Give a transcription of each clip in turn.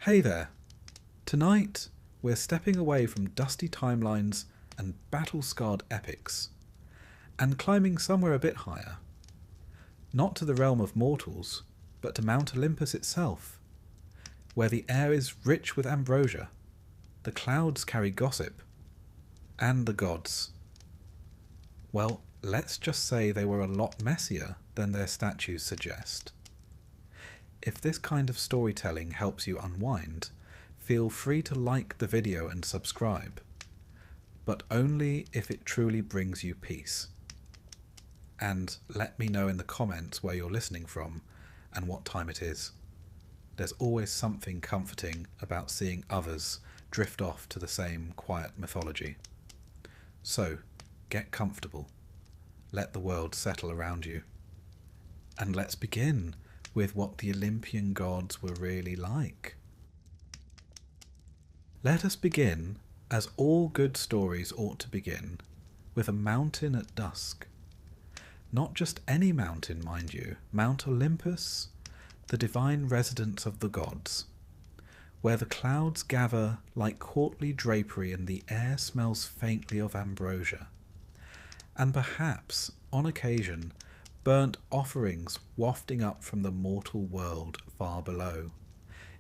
Hey there. Tonight, we're stepping away from dusty timelines and battle-scarred epics, and climbing somewhere a bit higher. Not to the realm of mortals, but to Mount Olympus itself, where the air is rich with ambrosia, the clouds carry gossip, and the gods. Well, let's just say they were a lot messier than their statues suggest. If this kind of storytelling helps you unwind, feel free to like the video and subscribe, but only if it truly brings you peace. And let me know in the comments where you're listening from and what time it is. There's always something comforting about seeing others drift off to the same quiet mythology. So, get comfortable. Let the world settle around you. And let's begin with what the Olympian gods were really like. Let us begin, as all good stories ought to begin, with a mountain at dusk. Not just any mountain, mind you, Mount Olympus, the divine residence of the gods, where the clouds gather like courtly drapery and the air smells faintly of ambrosia, and perhaps, on occasion, burnt offerings wafting up from the mortal world far below.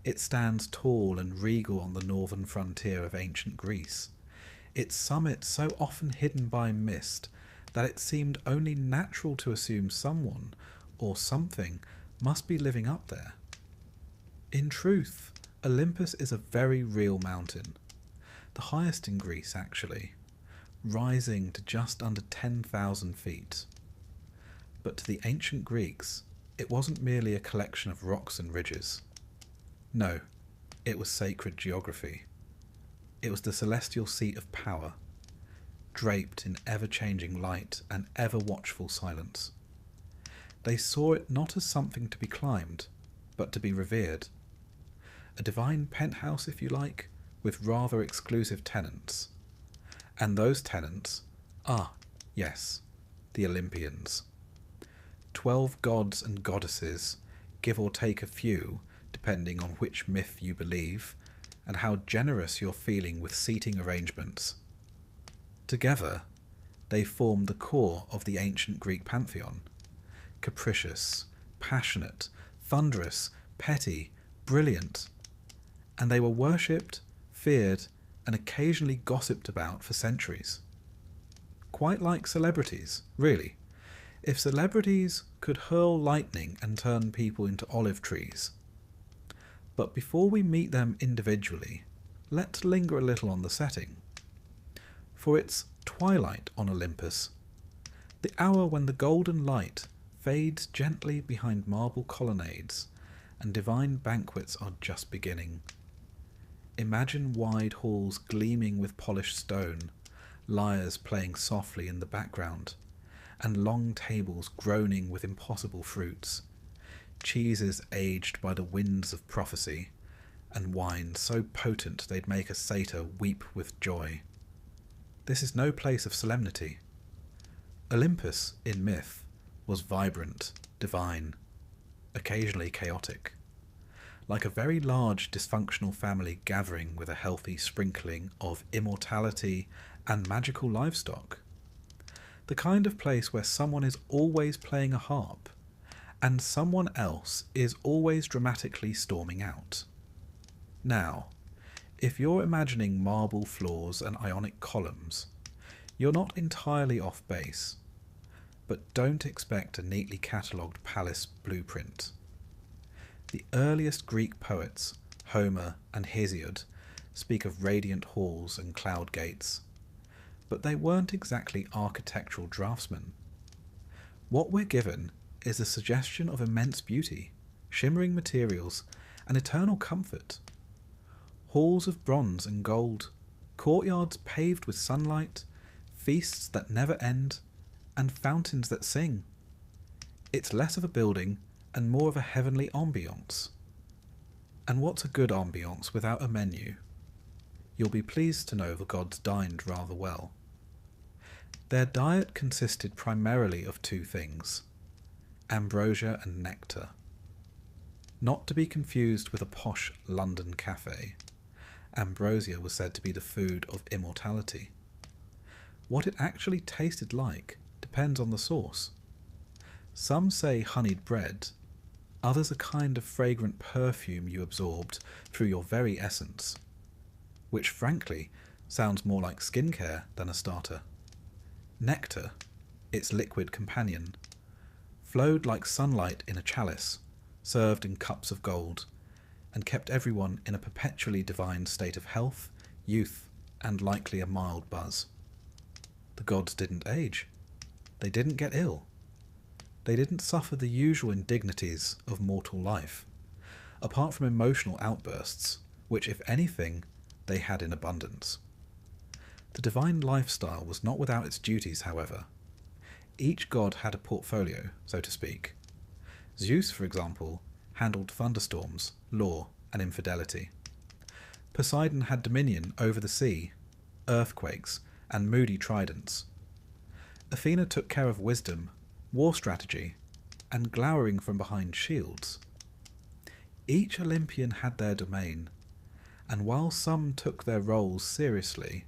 It stands tall and regal on the northern frontier of ancient Greece, its summit so often hidden by mist that it seemed only natural to assume someone or something must be living up there. In truth, Olympus is a very real mountain, the highest in Greece actually, rising to just under 10,000 feet. But to the ancient Greeks, it wasn't merely a collection of rocks and ridges. No, it was sacred geography. It was the celestial seat of power, draped in ever-changing light and ever-watchful silence. They saw it not as something to be climbed, but to be revered. A divine penthouse, if you like, with rather exclusive tenants. And those tenants are, yes, the Olympians. 12 gods and goddesses, give or take a few, depending on which myth you believe, and how generous you're feeling with seating arrangements. Together, they form the core of the ancient Greek pantheon. Capricious, passionate, thunderous, petty, brilliant. And they were worshipped, feared, and occasionally gossiped about for centuries. Quite like celebrities, really. If celebrities could hurl lightning and turn people into olive trees. But before we meet them individually, let's linger a little on the setting. For it's twilight on Olympus, the hour when the golden light fades gently behind marble colonnades and divine banquets are just beginning. Imagine wide halls gleaming with polished stone, lyres playing softly in the background, and long tables groaning with impossible fruits, cheeses aged by the winds of prophecy, and wines so potent they'd make a satyr weep with joy. This is no place of solemnity. Olympus, in myth, was vibrant, divine, occasionally chaotic, like a very large dysfunctional family gathering with a healthy sprinkling of immortality and magical livestock. The kind of place where someone is always playing a harp, and someone else is always dramatically storming out. Now, if you're imagining marble floors and ionic columns, you're not entirely off base, but don't expect a neatly catalogued palace blueprint. The earliest Greek poets, Homer and Hesiod, speak of radiant halls and cloud gates, but they weren't exactly architectural draftsmen. What we're given is a suggestion of immense beauty, shimmering materials, and eternal comfort. Halls of bronze and gold, courtyards paved with sunlight, feasts that never end, and fountains that sing. It's less of a building and more of a heavenly ambience. And what's a good ambience without a menu? You'll be pleased to know the gods dined rather well. Their diet consisted primarily of two things: ambrosia and nectar. not to be confused with a posh London cafe. Ambrosia was said to be the food of immortality. What it actually tasted like depends on the source. Some say honeyed bread, others a kind of fragrant perfume you absorbed through your very essence, which frankly sounds more like skincare than a starter. Nectar, its liquid companion, flowed like sunlight in a chalice, served in cups of gold, and kept everyone in a perpetually divine state of health, youth, and likely a mild buzz. The gods didn't age. They didn't get ill. They didn't suffer the usual indignities of mortal life, apart from emotional outbursts, which, if anything, they had in abundance. The divine lifestyle was not without its duties, however. Each god had a portfolio, so to speak. Zeus, for example, handled thunderstorms, law, and infidelity. Poseidon had dominion over the sea, earthquakes, and moody tridents. Athena took care of wisdom, war strategy, and glowering from behind shields. Each Olympian had their domain, and while some took their roles seriously,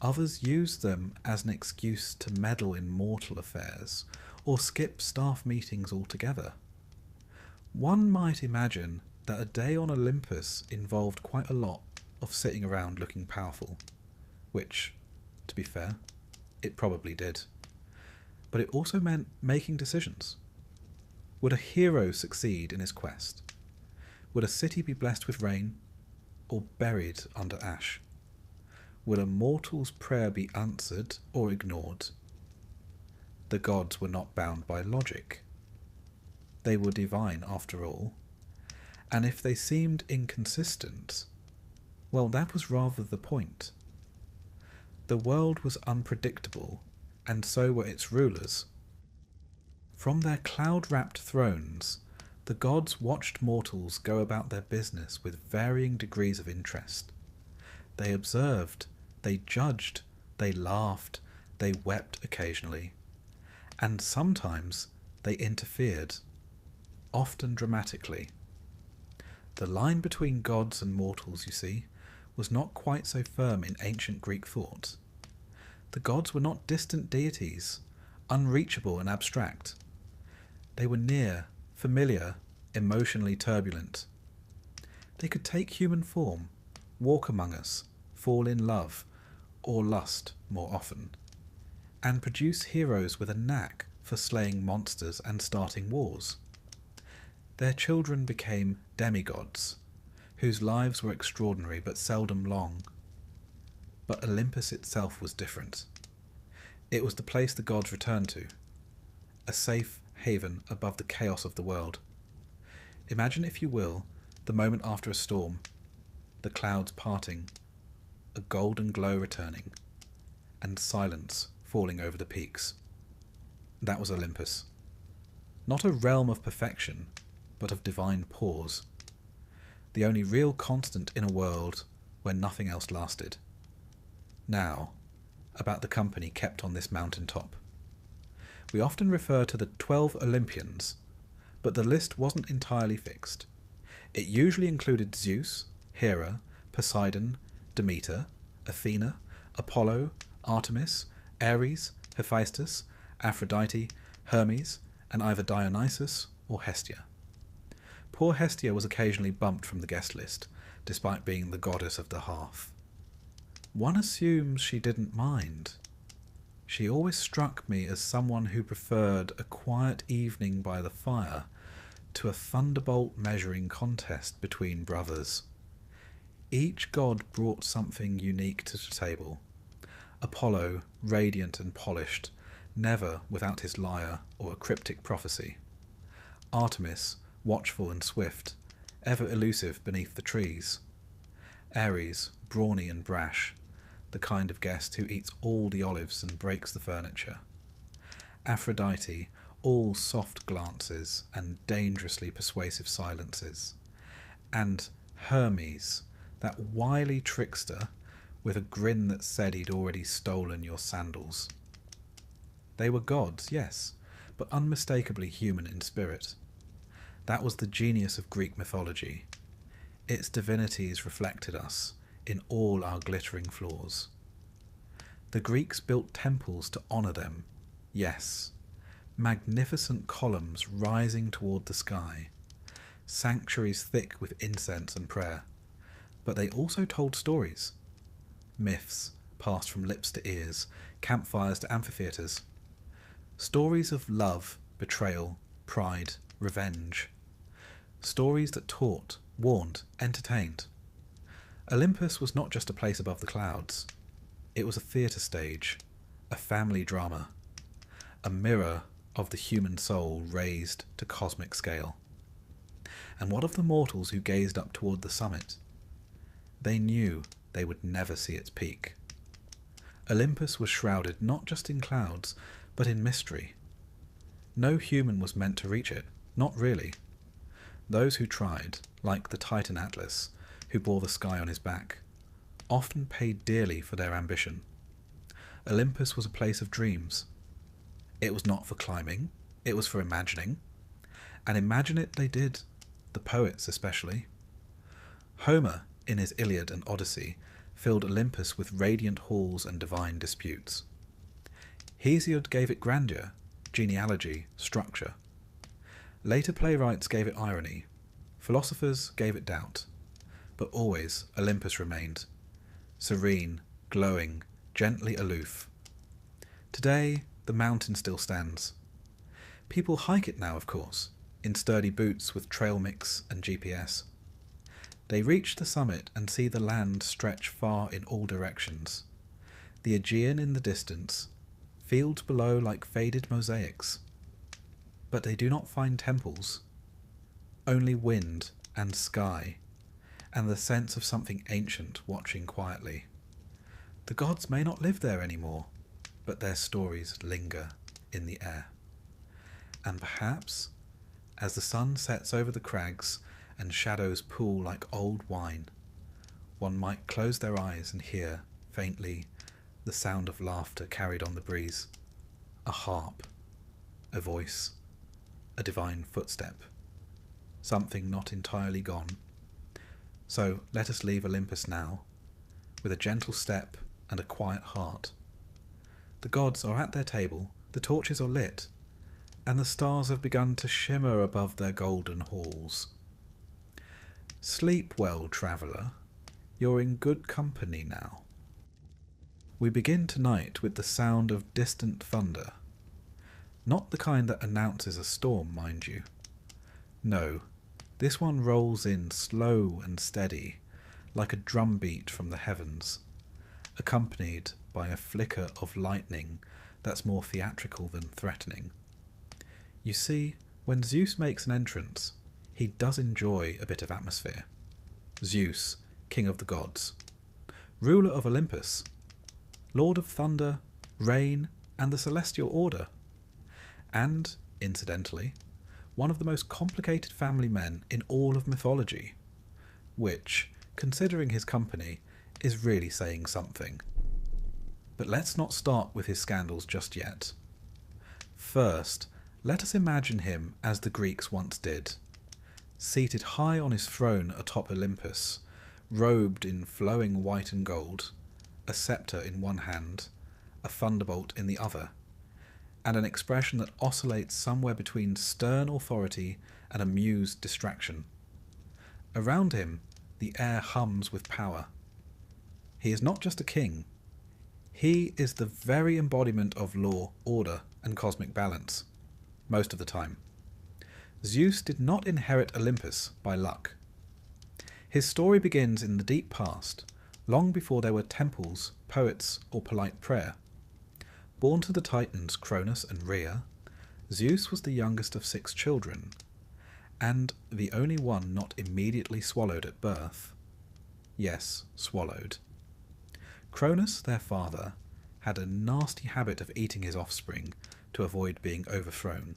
others used them as an excuse to meddle in mortal affairs or skip staff meetings altogether. One might imagine that a day on Olympus involved quite a lot of sitting around looking powerful, which, to be fair, it probably did. But it also meant making decisions. Would a hero succeed in his quest? Would a city be blessed with rain, or buried under ash? Would a mortal's prayer be answered or ignored? The gods were not bound by logic. They were divine after all, and if they seemed inconsistent, well, that was rather the point. The world was unpredictable, and so were its rulers. From their cloud-wrapped thrones, the gods watched mortals go about their business with varying degrees of interest. They observed, they judged, they laughed, they wept occasionally, and sometimes they interfered, often dramatically. The line between gods and mortals, you see, was not quite so firm in ancient Greek thought. The gods were not distant deities, unreachable and abstract. They were near, familiar, emotionally turbulent. They could take human form, walk among us, fall in love, or lust more often, and produce heroes with a knack for slaying monsters and starting wars. Their children became demigods, whose lives were extraordinary but seldom long. But Olympus itself was different. It was the place the gods returned to, a safe haven above the chaos of the world. Imagine, if you will, the moment after a storm, the clouds parting, a golden glow returning, and silence falling over the peaks. That was Olympus. Not a realm of perfection, but of divine pause. The only real constant in a world where nothing else lasted. Now, about the company kept on this mountaintop. We often refer to the 12 Olympians, but the list wasn't entirely fixed. It usually included Zeus, Hera, Poseidon, Demeter, Athena, Apollo, Artemis, Ares, Hephaestus, Aphrodite, Hermes, and either Dionysus or Hestia. Poor Hestia was occasionally bumped from the guest list, despite being the goddess of the hearth. One assumes she didn't mind. She always struck me as someone who preferred a quiet evening by the fire to a thunderbolt measuring contest between brothers. Each god brought something unique to the table. Apollo, radiant and polished, never without his lyre or a cryptic prophecy. Artemis, watchful and swift, ever elusive beneath the trees. Ares, brawny and brash, the kind of guest who eats all the olives and breaks the furniture. Aphrodite, all soft glances and dangerously persuasive silences. And Hermes, that wily trickster with a grin that said he'd already stolen your sandals. They were gods, yes, but unmistakably human in spirit. That was the genius of Greek mythology. Its divinities reflected us in all our glittering flaws. The Greeks built temples to honour them, yes, magnificent columns rising toward the sky, sanctuaries thick with incense and prayer. But they also told stories, myths passed from lips to ears, campfires to amphitheatres, stories of love, betrayal, pride, revenge, stories that taught, warned, entertained. Olympus was not just a place above the clouds. It was a theatre stage, a family drama, a mirror of the human soul raised to cosmic scale. And what of the mortals who gazed up toward the summit? They knew they would never see its peak. Olympus was shrouded not just in clouds, but in mystery. No human was meant to reach it, not really. Those who tried, like the Titan Atlas, who bore the sky on his back, often paid dearly for their ambition. Olympus was a place of dreams. It was not for climbing, it was for imagining. And imagine it they did, the poets especially. Homer, in his Iliad and Odyssey, filled Olympus with radiant halls and divine disputes. Hesiod gave it grandeur, genealogy, structure. Later playwrights gave it irony, philosophers gave it doubt, but always Olympus remained, serene, glowing, gently aloof. Today, the mountain still stands. People hike it now, of course, in sturdy boots with trail mix and GPS. They reach the summit and see the land stretch far in all directions, the Aegean in the distance, fields below like faded mosaics. But they do not find temples, only wind and sky, and the sense of something ancient watching quietly. The gods may not live there anymore, but their stories linger in the air. And perhaps, as the sun sets over the crags and shadows pool like old wine, one might close their eyes and hear, faintly, the sound of laughter carried on the breeze, a harp, a voice, a divine footstep, something not entirely gone. So let us leave Olympus now, with a gentle step and a quiet heart. The gods are at their table, the torches are lit, and the stars have begun to shimmer above their golden halls. Sleep well, traveller, you're in good company now. We begin tonight with the sound of distant thunder. Not the kind that announces a storm, mind you. No, this one rolls in slow and steady, like a drumbeat from the heavens, accompanied by a flicker of lightning that's more theatrical than threatening. You see, when Zeus makes an entrance, he does enjoy a bit of atmosphere. Zeus, king of the gods, ruler of Olympus, lord of thunder, rain, and the celestial order, and, incidentally, one of the most complicated family men in all of mythology, which, considering his company, is really saying something. But let's not start with his scandals just yet. First, let us imagine him as the Greeks once did, seated high on his throne atop Olympus, robed in flowing white and gold, a sceptre in one hand, a thunderbolt in the other, and an expression that oscillates somewhere between stern authority and amused distraction. Around him, the air hums with power. He is not just a king. He is the very embodiment of law, order, and cosmic balance, most of the time. Zeus did not inherit Olympus by luck. His story begins in the deep past, long before there were temples, poets, or polite prayer. Born to the Titans Cronus and Rhea, Zeus was the youngest of 6 children, and the only one not immediately swallowed at birth. Yes, swallowed. Cronus, their father, had a nasty habit of eating his offspring to avoid being overthrown.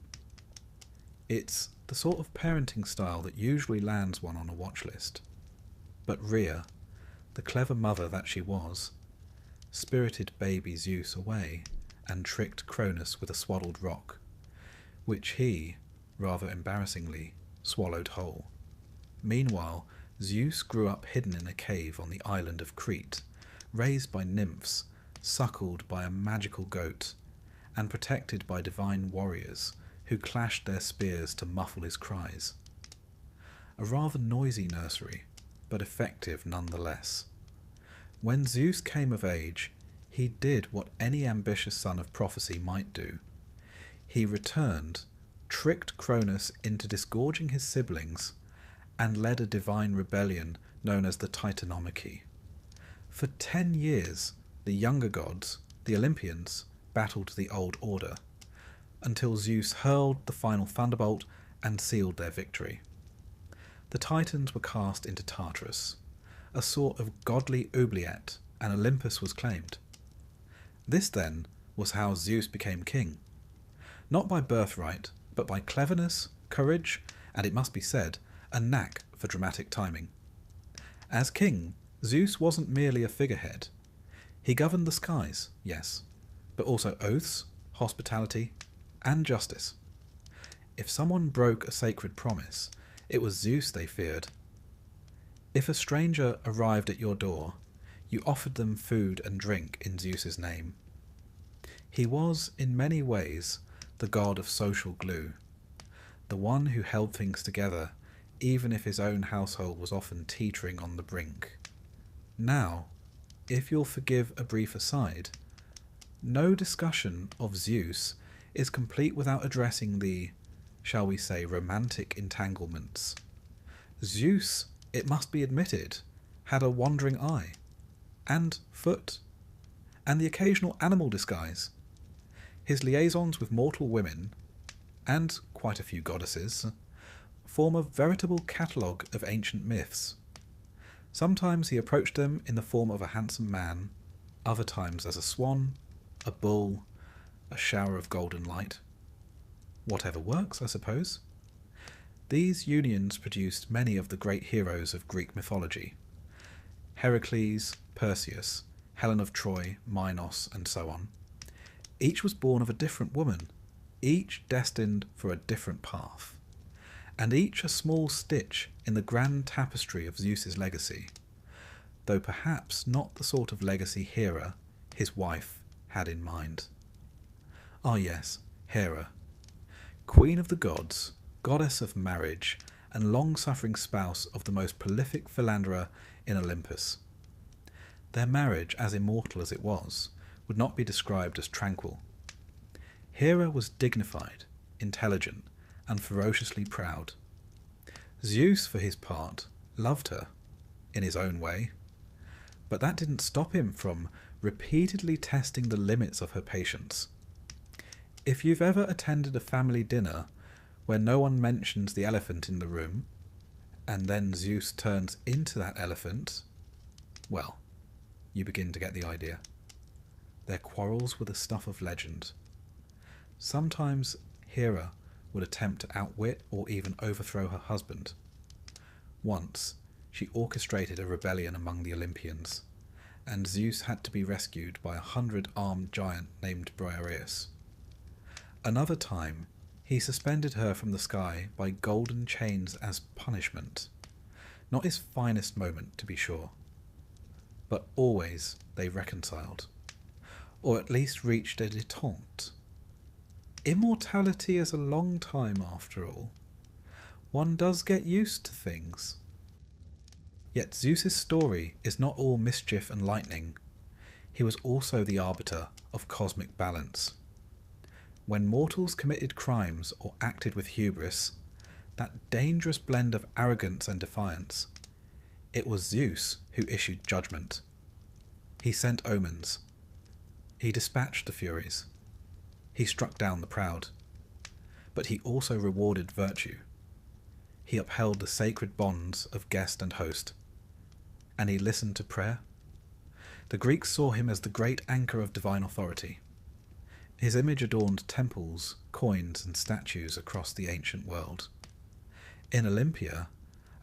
It's the sort of parenting style that usually lands one on a watch list. But Rhea, the clever mother that she was, spirited baby Zeus away and tricked Cronus with a swaddled rock, which he, rather embarrassingly, swallowed whole. Meanwhile, Zeus grew up hidden in a cave on the island of Crete, raised by nymphs, suckled by a magical goat, and protected by divine warriors who clashed their spears to muffle his cries. A rather noisy nursery, but effective nonetheless. When Zeus came of age, he did what any ambitious son of prophecy might do. He returned, tricked Cronus into disgorging his siblings, and led a divine rebellion known as the Titanomachy. For 10 years, the younger gods, the Olympians, battled the old order, until Zeus hurled the final thunderbolt and sealed their victory. The Titans were cast into Tartarus, a sort of godly oubliette, and Olympus was claimed. This, then, was how Zeus became king. Not by birthright, but by cleverness, courage, and, it must be said, a knack for dramatic timing. As king, Zeus wasn't merely a figurehead. He governed the skies, yes, but also oaths, hospitality, and justice. If someone broke a sacred promise, it was Zeus they feared. If a stranger arrived at your door, you offered them food and drink in Zeus's name. He was, in many ways, the god of social glue, the one who held things together, even if his own household was often teetering on the brink. Now, if you'll forgive a brief aside, no discussion of Zeus is complete without addressing the, shall we say, romantic entanglements. Zeus, it must be admitted, had a wandering eye, and foot, and the occasional animal disguise. His liaisons with mortal women, and quite a few goddesses, form a veritable catalogue of ancient myths. Sometimes he approached them in the form of a handsome man, other times as a swan, a bull, a shower of golden light. Whatever works, I suppose. These unions produced many of the great heroes of Greek mythology: Heracles, Perseus, Helen of Troy, Minos, and so on. Each was born of a different woman, each destined for a different path, and each a small stitch in the grand tapestry of Zeus's legacy, though perhaps not the sort of legacy Hera, his wife, had in mind. Ah yes, Hera, queen of the gods, goddess of marriage, and long-suffering spouse of the most prolific philanderer in Olympus. Their marriage, as immortal as it was, would not be described as tranquil. Hera was dignified, intelligent, and ferociously proud. Zeus, for his part, loved her, in his own way, but that didn't stop him from repeatedly testing the limits of her patience. If you've ever attended a family dinner where no one mentions the elephant in the room, and then Zeus turns into that elephant, well, you begin to get the idea. Their quarrels were the stuff of legend. Sometimes Hera would attempt to outwit or even overthrow her husband. Once, she orchestrated a rebellion among the Olympians, and Zeus had to be rescued by a 100-armed giant named Briareus. Another time, he suspended her from the sky by golden chains as punishment. Not his finest moment, to be sure. But always they reconciled, or at least reached a détente. Immortality is a long time, after all. One does get used to things. Yet Zeus's story is not all mischief and lightning. He was also the arbiter of cosmic balance. When mortals committed crimes or acted with hubris, that dangerous blend of arrogance and defiance, it was Zeus who issued judgment. He sent omens. He dispatched the Furies. He struck down the proud. But he also rewarded virtue. He upheld the sacred bonds of guest and host. And he listened to prayer. The Greeks saw him as the great anchor of divine authority. His image adorned temples, coins, and statues across the ancient world. In Olympia,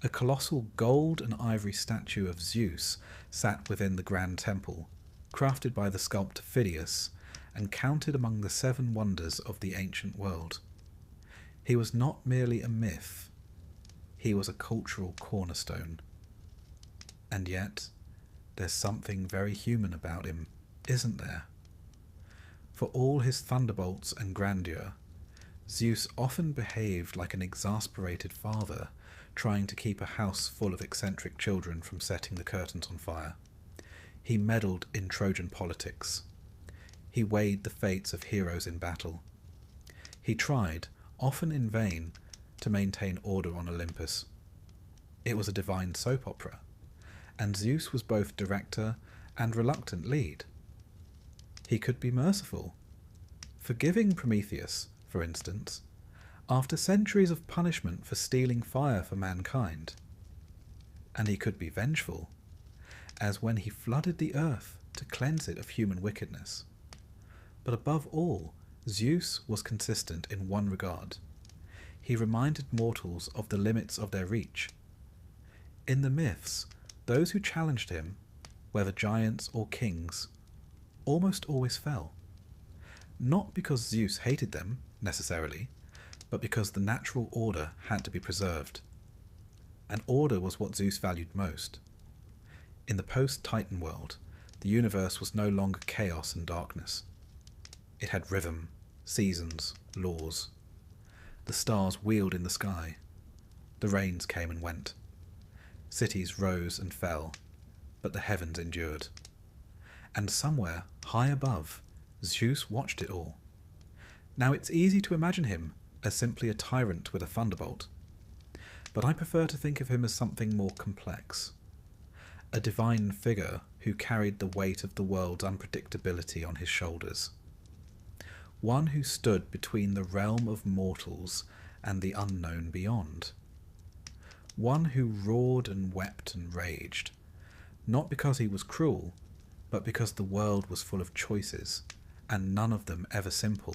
a colossal gold and ivory statue of Zeus sat within the grand temple, crafted by the sculptor Phidias, and counted among the 7 wonders of the ancient world. He was not merely a myth. He was a cultural cornerstone. And yet, there's something very human about him, isn't there? For all his thunderbolts and grandeur, Zeus often behaved like an exasperated father trying to keep a house full of eccentric children from setting the curtains on fire. He meddled in Trojan politics. He weighed the fates of heroes in battle. He tried, often in vain, to maintain order on Olympus. It was a divine soap opera, and Zeus was both director and reluctant lead. He could be merciful, forgiving Prometheus, for instance, after centuries of punishment for stealing fire for mankind. And he could be vengeful, as when he flooded the earth to cleanse it of human wickedness. But above all, Zeus was consistent in one regard. He reminded mortals of the limits of their reach. In the myths, those who challenged him, whether giants or kings, almost always fell. Not because Zeus hated them, necessarily, but because the natural order had to be preserved. And order was what Zeus valued most. In the post-Titan world, the universe was no longer chaos and darkness. It had rhythm, seasons, laws. The stars wheeled in the sky. The rains came and went. Cities rose and fell, but the heavens endured. And somewhere, high above, Zeus watched it all. Now it's easy to imagine him as simply a tyrant with a thunderbolt, but I prefer to think of him as something more complex. A divine figure who carried the weight of the world's unpredictability on his shoulders. One who stood between the realm of mortals and the unknown beyond. One who roared and wept and raged, not because he was cruel, but because the world was full of choices, and none of them ever simple.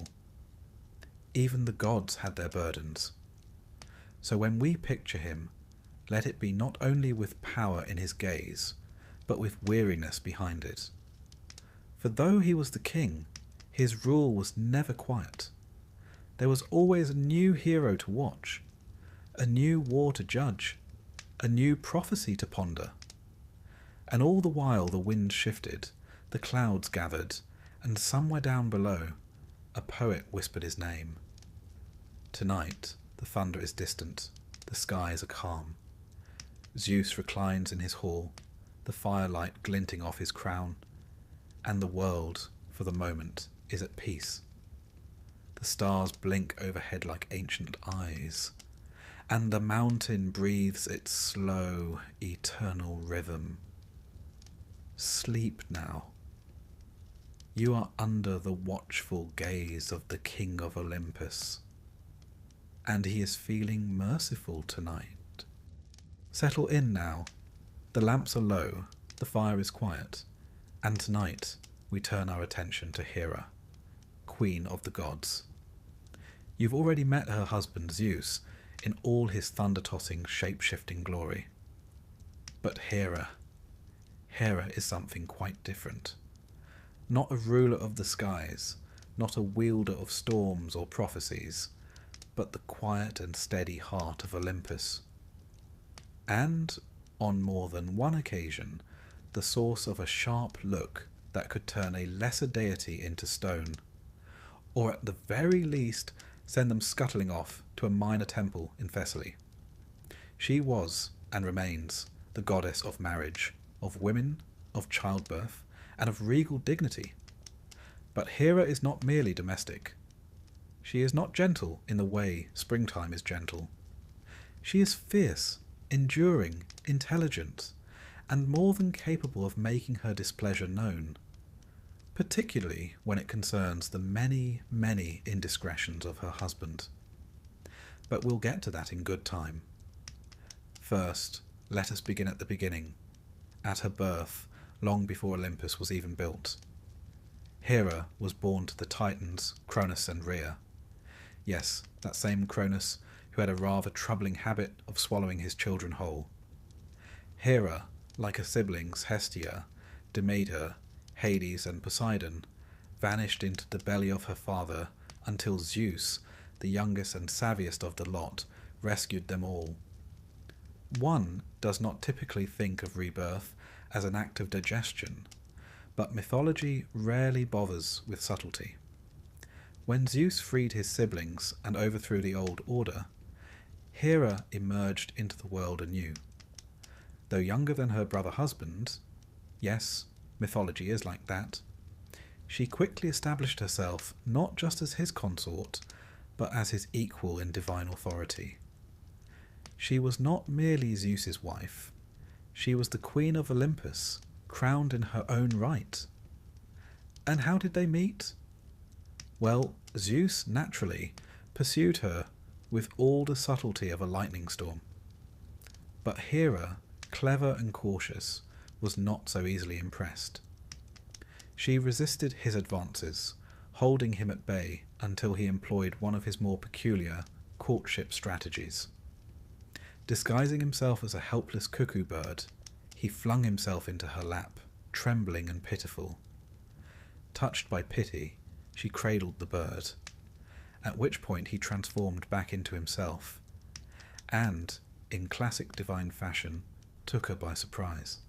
Even the gods had their burdens. So when we picture him, let it be not only with power in his gaze, but with weariness behind it. For though he was the king, his rule was never quiet. There was always a new hero to watch, a new war to judge, a new prophecy to ponder. And all the while the wind shifted, the clouds gathered, and somewhere down below, a poet whispered his name. Tonight, the thunder is distant, the skies are calm. Zeus reclines in his hall, the firelight glinting off his crown, and the world, for the moment, is at peace. The stars blink overhead like ancient eyes, and the mountain breathes its slow, eternal rhythm. Sleep now. You are under the watchful gaze of the King of Olympus, and he is feeling merciful tonight. Settle in now. The lamps are low, the fire is quiet, and tonight we turn our attention to Hera, Queen of the Gods. You've already met her husband Zeus in all his thunder-tossing, shape-shifting glory. But Hera is something quite different. Not a ruler of the skies, not a wielder of storms or prophecies, but the quiet and steady heart of Olympus. And, on more than one occasion, the source of a sharp look that could turn a lesser deity into stone, or at the very least send them scuttling off to a minor temple in Thessaly. She was, and remains, the goddess of marriage, of women, of childbirth, and of regal dignity. But Hera is not merely domestic. She is not gentle in the way springtime is gentle. She is fierce, enduring, intelligent, and more than capable of making her displeasure known, particularly when it concerns the many, many indiscretions of her husband. But we'll get to that in good time. First, let us begin at the beginning, at her birth, long before Olympus was even built. Hera was born to the Titans, Cronus and Rhea. Yes, that same Cronus who had a rather troubling habit of swallowing his children whole. Hera, like her siblings Hestia, Demeter, Hades and Poseidon, vanished into the belly of her father until Zeus, the youngest and savviest of the lot, rescued them all. One does not typically think of rebirth as an act of digestion, but mythology rarely bothers with subtlety. When Zeus freed his siblings and overthrew the old order, Hera emerged into the world anew. Though younger than her brother husband, yes, mythology is like that, she quickly established herself not just as his consort, but as his equal in divine authority. She was not merely Zeus's wife, she was the queen of Olympus, crowned in her own right. And how did they meet? Well, Zeus, naturally, pursued her with all the subtlety of a lightning storm. But Hera, clever and cautious, was not so easily impressed. She resisted his advances, holding him at bay until he employed one of his more peculiar courtship strategies. Disguising himself as a helpless cuckoo bird, he flung himself into her lap, trembling and pitiful. Touched by pity, she cradled the bird, at which point he transformed back into himself, and, in classic divine fashion, took her by surprise.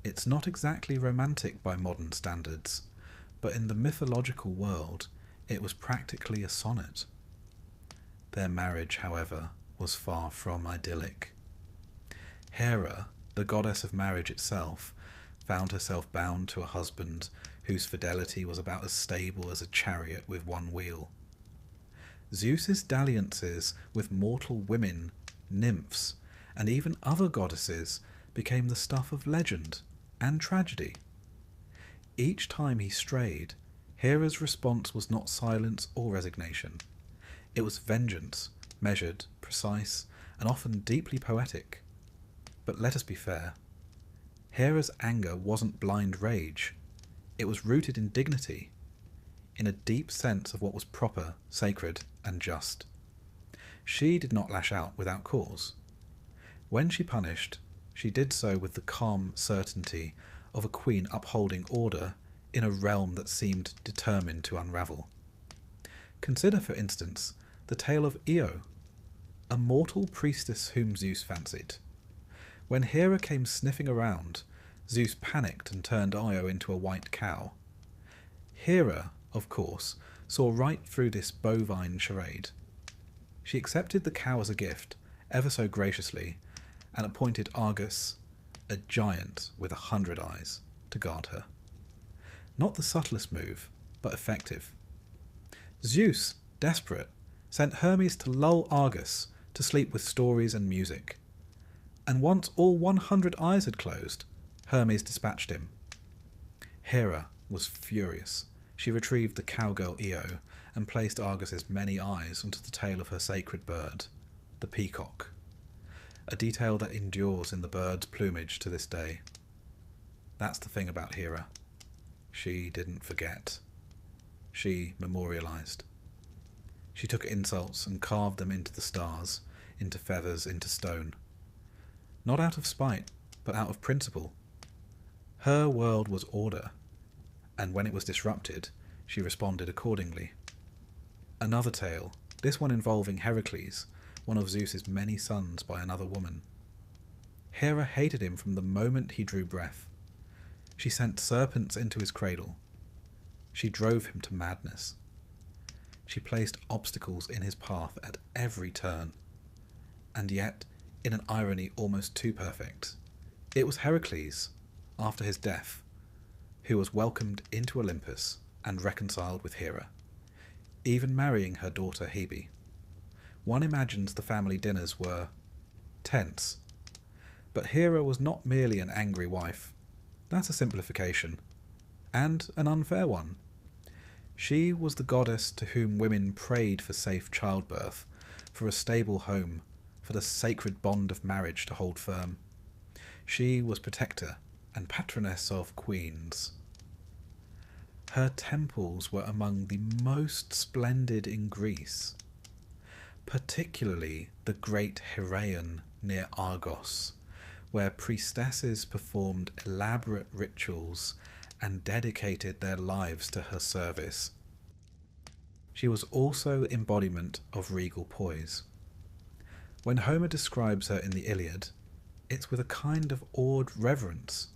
It's not exactly romantic by modern standards, but in the mythological world it was practically a sonnet. Their marriage, however, was far from idyllic. Hera, the goddess of marriage itself, found herself bound to a husband whose fidelity was about as stable as a chariot with one wheel. Zeus's dalliances with mortal women, nymphs, and even other goddesses became the stuff of legend and tragedy. Each time he strayed, Hera's response was not silence or resignation. It was vengeance, measured, precise, and often deeply poetic. But let us be fair. Hera's anger wasn't blind rage. It was rooted in dignity, in a deep sense of what was proper, sacred, and just. She did not lash out without cause. When she punished, she did so with the calm certainty of a queen upholding order in a realm that seemed determined to unravel. Consider, for instance, the tale of Io, a mortal priestess whom Zeus fancied. When Hera came sniffing around, Zeus panicked and turned Io into a white cow. Hera, of course, saw right through this bovine charade. She accepted the cow as a gift, ever so graciously, and appointed Argus, a giant with 100 eyes, to guard her. Not the subtlest move, but effective. Zeus, desperate, sent Hermes to lull Argus to sleep with stories and music. And once all 100 eyes had closed, Hermes dispatched him. Hera was furious. She retrieved the cowgirl Io and placed Argus's many eyes onto the tail of her sacred bird, the peacock, a detail that endures in the bird's plumage to this day. That's the thing about Hera. She didn't forget. She memorialized. She took insults and carved them into the stars, into feathers, into stone. Not out of spite, but out of principle. Her world was order, and when it was disrupted, she responded accordingly. Another tale, this one involving Heracles, one of Zeus's many sons by another woman. Hera hated him from the moment he drew breath. She sent serpents into his cradle. She drove him to madness. She placed obstacles in his path at every turn. And yet, in an irony almost too perfect, it was Heracles, after his death, who was welcomed into Olympus and reconciled with Hera, even marrying her daughter Hebe. One imagines the family dinners were tense, but Hera was not merely an angry wife. That's a simplification, and an unfair one. She was the goddess to whom women prayed for safe childbirth, for a stable home, for the sacred bond of marriage to hold firm. She was protector and patroness of queens. Her temples were among the most splendid in Greece, particularly the great Heraion near Argos, where priestesses performed elaborate rituals and dedicated their lives to her service. She was also embodiment of regal poise. When Homer describes her in the Iliad, it's with a kind of awed reverence.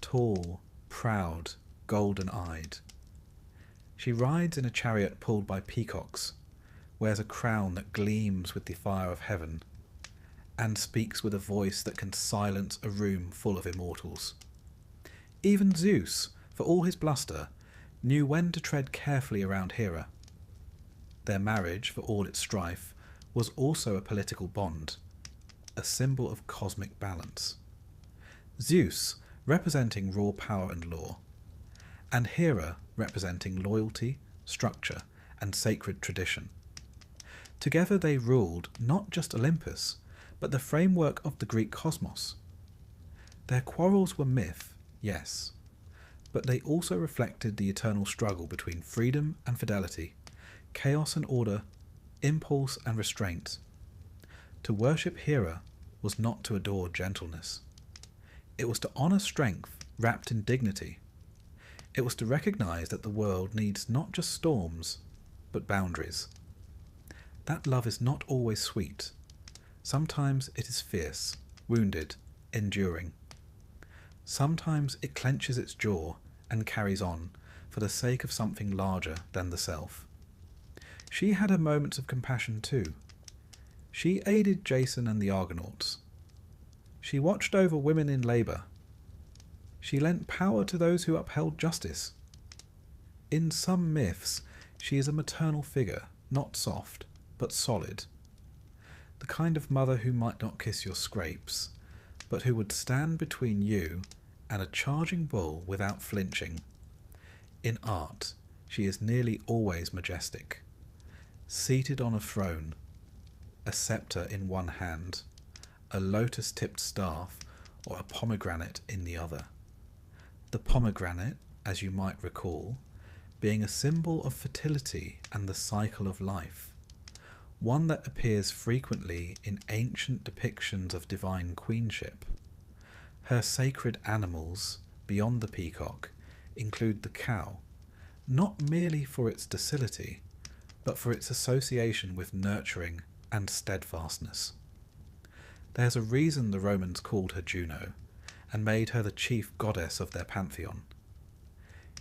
Tall, proud, golden-eyed. She rides in a chariot pulled by peacocks, wears a crown that gleams with the fire of heaven, and speaks with a voice that can silence a room full of immortals. Even Zeus, for all his bluster, knew when to tread carefully around Hera. Their marriage, for all its strife, was also a political bond, a symbol of cosmic balance. Zeus representing raw power and law, and Hera representing loyalty, structure, and sacred tradition. Together they ruled not just Olympus, but the framework of the Greek cosmos. Their quarrels were myth, yes, but they also reflected the eternal struggle between freedom and fidelity, chaos and order, impulse and restraint. To worship Hera was not to adore gentleness. It was to honour strength wrapped in dignity. It was to recognise that the world needs not just storms, but boundaries. That love is not always sweet. Sometimes it is fierce, wounded, enduring. Sometimes it clenches its jaw and carries on for the sake of something larger than the self. She had her moments of compassion too. She aided Jason and the Argonauts. She watched over women in labour. She lent power to those who upheld justice. In some myths, she is a maternal figure, not soft, but solid. The kind of mother who might not kiss your scrapes, but who would stand between you and a charging bull without flinching. In art, she is nearly always majestic, seated on a throne, a sceptre in one hand, a lotus-tipped staff, or a pomegranate in the other. The pomegranate, as you might recall, being a symbol of fertility and the cycle of life, one that appears frequently in ancient depictions of divine queenship. Her sacred animals, beyond the peacock, include the cow, not merely for its docility, but for its association with nurturing and steadfastness. There's a reason the Romans called her Juno, and made her the chief goddess of their pantheon.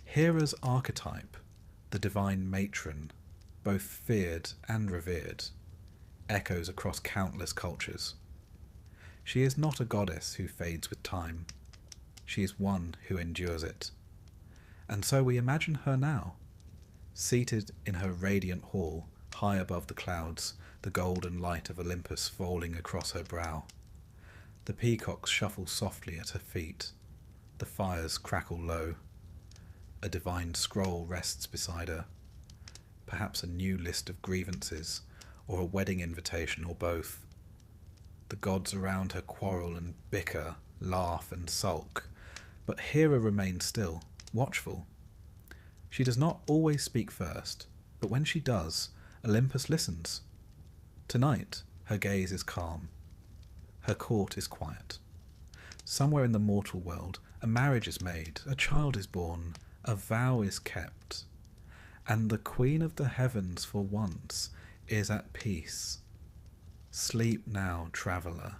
Hera's archetype, the divine matron, both feared and revered, echoes across countless cultures. She is not a goddess who fades with time. She is one who endures it. And so we imagine her now, seated in her radiant hall, high above the clouds, the golden light of Olympus falling across her brow. The peacocks shuffle softly at her feet. The fires crackle low. A divine scroll rests beside her. Perhaps a new list of grievances, or a wedding invitation, or both. The gods around her quarrel and bicker, laugh and sulk, but Hera remains still, watchful. She does not always speak first, but when she does, Olympus listens. Tonight, her gaze is calm. Her court is quiet. Somewhere in the mortal world, a marriage is made, a child is born, a vow is kept, and the Queen of the Heavens for once is at peace. Sleep now, traveller.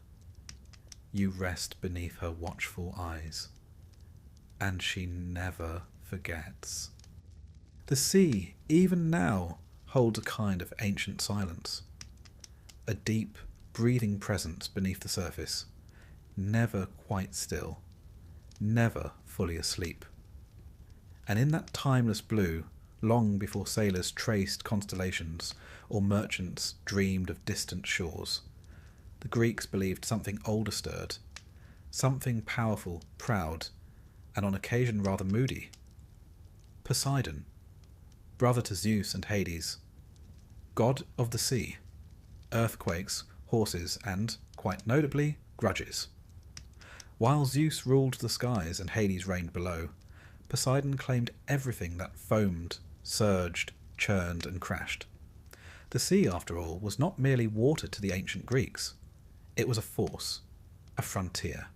You rest beneath her watchful eyes, and she never forgets. The sea, even now, holds a kind of ancient silence, a deep, breathing presence beneath the surface, never quite still, never fully asleep. And in that timeless blue, long before sailors traced constellations or merchants dreamed of distant shores, the Greeks believed something older stirred, something powerful, proud, and on occasion rather moody. Poseidon, brother to Zeus and Hades, god of the sea, earthquakes, horses, and, quite notably, grudges. While Zeus ruled the skies and Hades reigned below, Poseidon claimed everything that foamed, surged, churned, and crashed. The sea, after all, was not merely water to the ancient Greeks. It was a force, a frontier,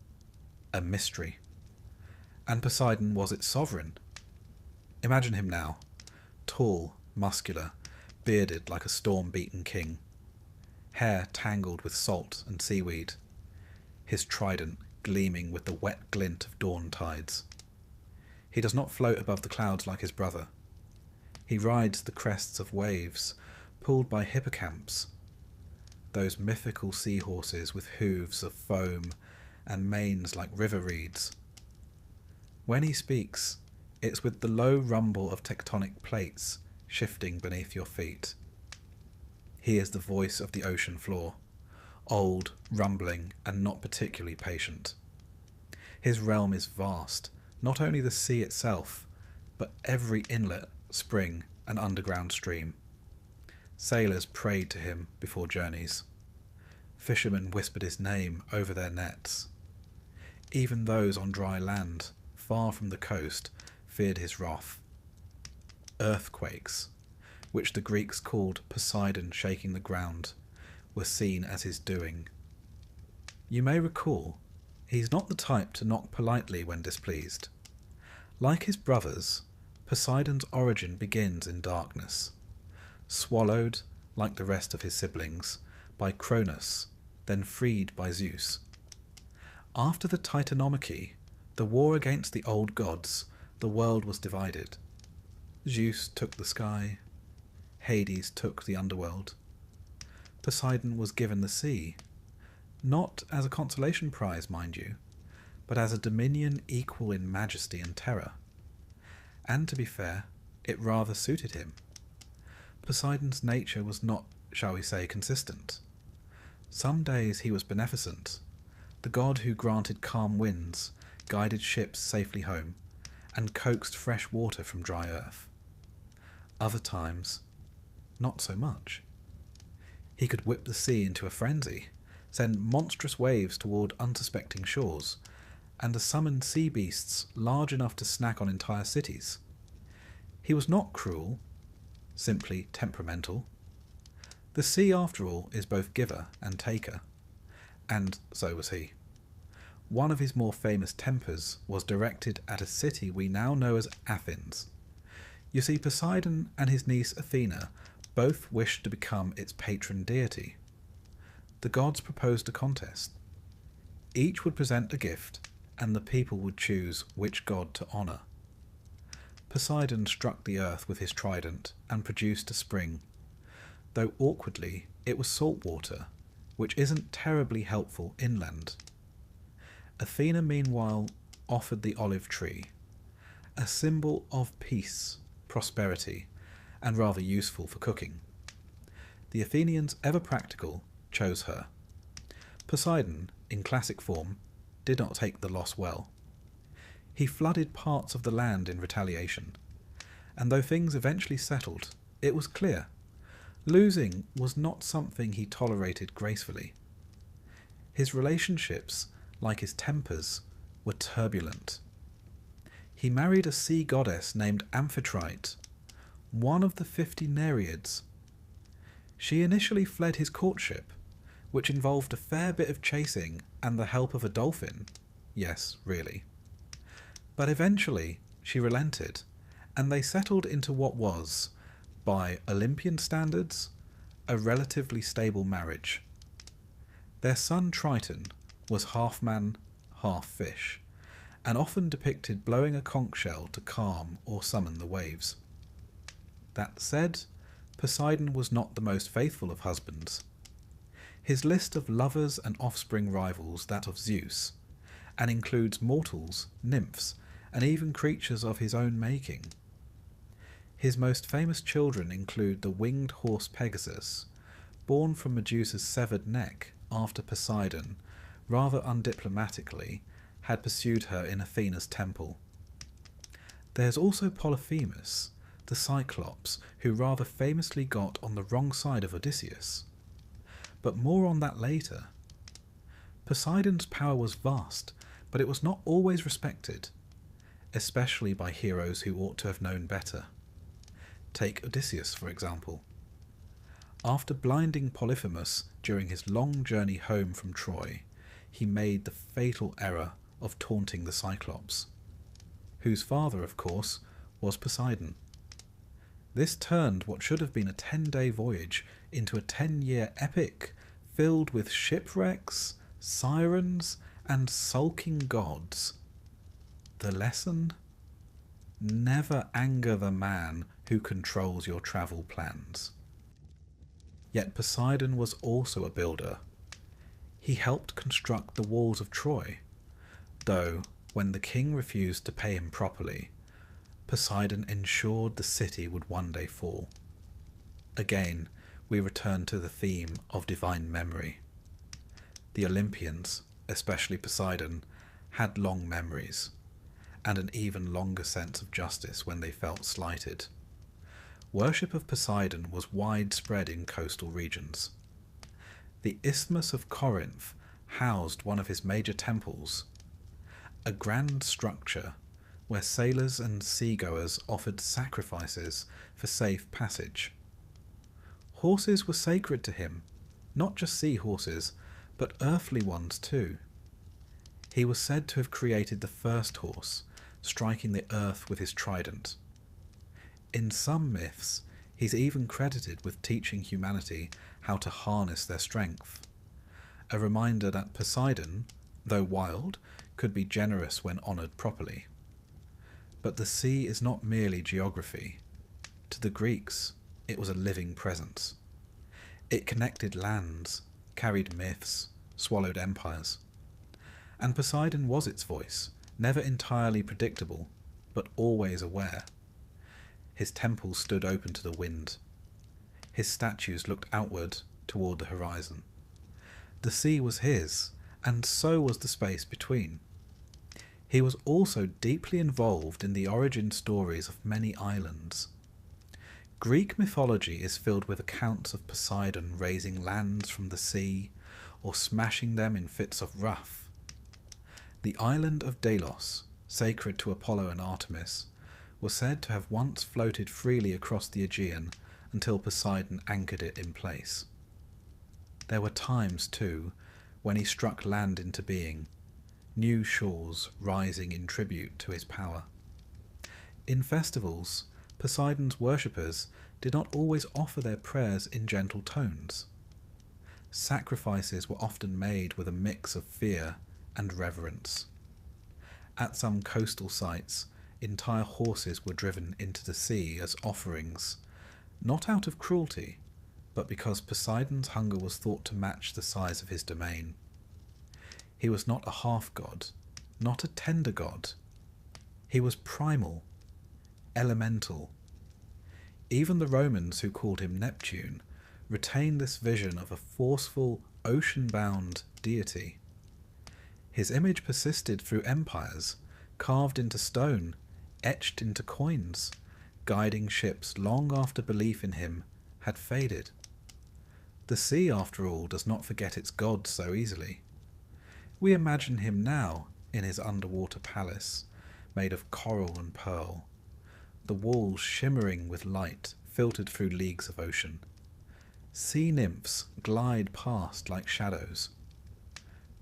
a mystery. And Poseidon was its sovereign. Imagine him now, tall, muscular, bearded like a storm-beaten king. hair tangled with salt and seaweed, his trident gleaming with the wet glint of dawn tides. He does not float above the clouds like his brother. He rides the crests of waves, pulled by hippocamps, those mythical seahorses with hooves of foam and manes like river reeds. When he speaks, it's with the low rumble of tectonic plates shifting beneath your feet. He is the voice of the ocean floor, old, rumbling, and not particularly patient. His realm is vast, not only the sea itself, but every inlet, spring, and underground stream. Sailors prayed to him before journeys. Fishermen whispered his name over their nets. Even those on dry land, far from the coast, feared his wrath. Earthquakes, which the Greeks called Poseidon shaking the ground, were seen as his doing. You may recall, he's not the type to knock politely when displeased. Like his brothers, Poseidon's origin begins in darkness, swallowed, like the rest of his siblings, by Cronus, then freed by Zeus. After the Titanomachy, the war against the old gods, the world was divided. Zeus took the sky, Hades took the underworld. Poseidon was given the sea, not as a consolation prize, mind you, but as a dominion equal in majesty and terror. And to be fair, it rather suited him. Poseidon's nature was not, shall we say, consistent. Some days he was beneficent, the god who granted calm winds, guided ships safely home, and coaxed fresh water from dry earth. Other times, not so much. He could whip the sea into a frenzy, send monstrous waves toward unsuspecting shores, and summon sea beasts large enough to snack on entire cities. He was not cruel, simply temperamental. The sea, after all, is both giver and taker, and so was he. One of his more famous tempers was directed at a city we now know as Athens. You see, Poseidon and his niece Athena both wished to become its patron deity. The gods proposed a contest. Each would present a gift, and the people would choose which god to honour. Poseidon struck the earth with his trident and produced a spring, though awkwardly it was salt water, which isn't terribly helpful inland. Athena, meanwhile, offered the olive tree, a symbol of peace, prosperity, and rather useful for cooking. The Athenians, ever practical, chose her. Poseidon, in classic form, did not take the loss well. He flooded parts of the land in retaliation, and though things eventually settled, it was clear losing was not something he tolerated gracefully. His relationships, like his tempers, were turbulent. He married a sea goddess named Amphitrite, one of the 50 Nereids. She initially fled his courtship, which involved a fair bit of chasing and the help of a dolphin. Yes, really. But eventually she relented, and they settled into what was, by Olympian standards, a relatively stable marriage. Their son Triton was half man, half fish, and often depicted blowing a conch shell to calm or summon the waves. That said, Poseidon was not the most faithful of husbands. His list of lovers and offspring rivals that of Zeus, and includes mortals, nymphs, and even creatures of his own making. His most famous children include the winged horse Pegasus, born from Medusa's severed neck after Poseidon, rather undiplomatically, had pursued her in Athena's temple. There's also Polyphemus, the Cyclops, who rather famously got on the wrong side of Odysseus. But more on that later. Poseidon's power was vast, but it was not always respected, especially by heroes who ought to have known better. Take Odysseus, for example. After blinding Polyphemus during his long journey home from Troy, he made the fatal error of taunting the Cyclops, whose father, of course, was Poseidon. This turned what should have been a 10-day voyage into a 10-year epic filled with shipwrecks, sirens, and sulking gods. The lesson? Never anger the man who controls your travel plans. Yet Poseidon was also a builder. He helped construct the walls of Troy, though when the king refused to pay him properly, Poseidon ensured the city would one day fall. Again, we return to the theme of divine memory. The Olympians, especially Poseidon, had long memories, and an even longer sense of justice when they felt slighted. Worship of Poseidon was widespread in coastal regions. The Isthmus of Corinth housed one of his major temples, a grand structure where sailors and seagoers offered sacrifices for safe passage. Horses were sacred to him, not just sea horses, but earthly ones too. He was said to have created the first horse, striking the earth with his trident. In some myths, he's even credited with teaching humanity how to harness their strength. A reminder that Poseidon, though wild, could be generous when honoured properly. But the sea is not merely geography. To the Greeks, it was a living presence. It connected lands, carried myths, swallowed empires. And Poseidon was its voice, never entirely predictable, but always aware. His temples stood open to the wind. His statues looked outward toward the horizon. The sea was his, and so was the space between. He was also deeply involved in the origin stories of many islands. Greek mythology is filled with accounts of Poseidon raising lands from the sea, or smashing them in fits of wrath. The island of Delos, sacred to Apollo and Artemis, was said to have once floated freely across the Aegean until Poseidon anchored it in place. There were times, too, when he struck land into being, new shores rising in tribute to his power. In festivals, Poseidon's worshippers did not always offer their prayers in gentle tones. Sacrifices were often made with a mix of fear and reverence. At some coastal sites, entire horses were driven into the sea as offerings, not out of cruelty, but because Poseidon's hunger was thought to match the size of his domain. He was not a half-god, not a tender god. He was primal, elemental. Even the Romans, who called him Neptune, retained this vision of a forceful, ocean-bound deity. His image persisted through empires, carved into stone, etched into coins, guiding ships long after belief in him had faded. The sea, after all, does not forget its gods so easily. We imagine him now in his underwater palace, made of coral and pearl, the walls shimmering with light filtered through leagues of ocean. Sea nymphs glide past like shadows.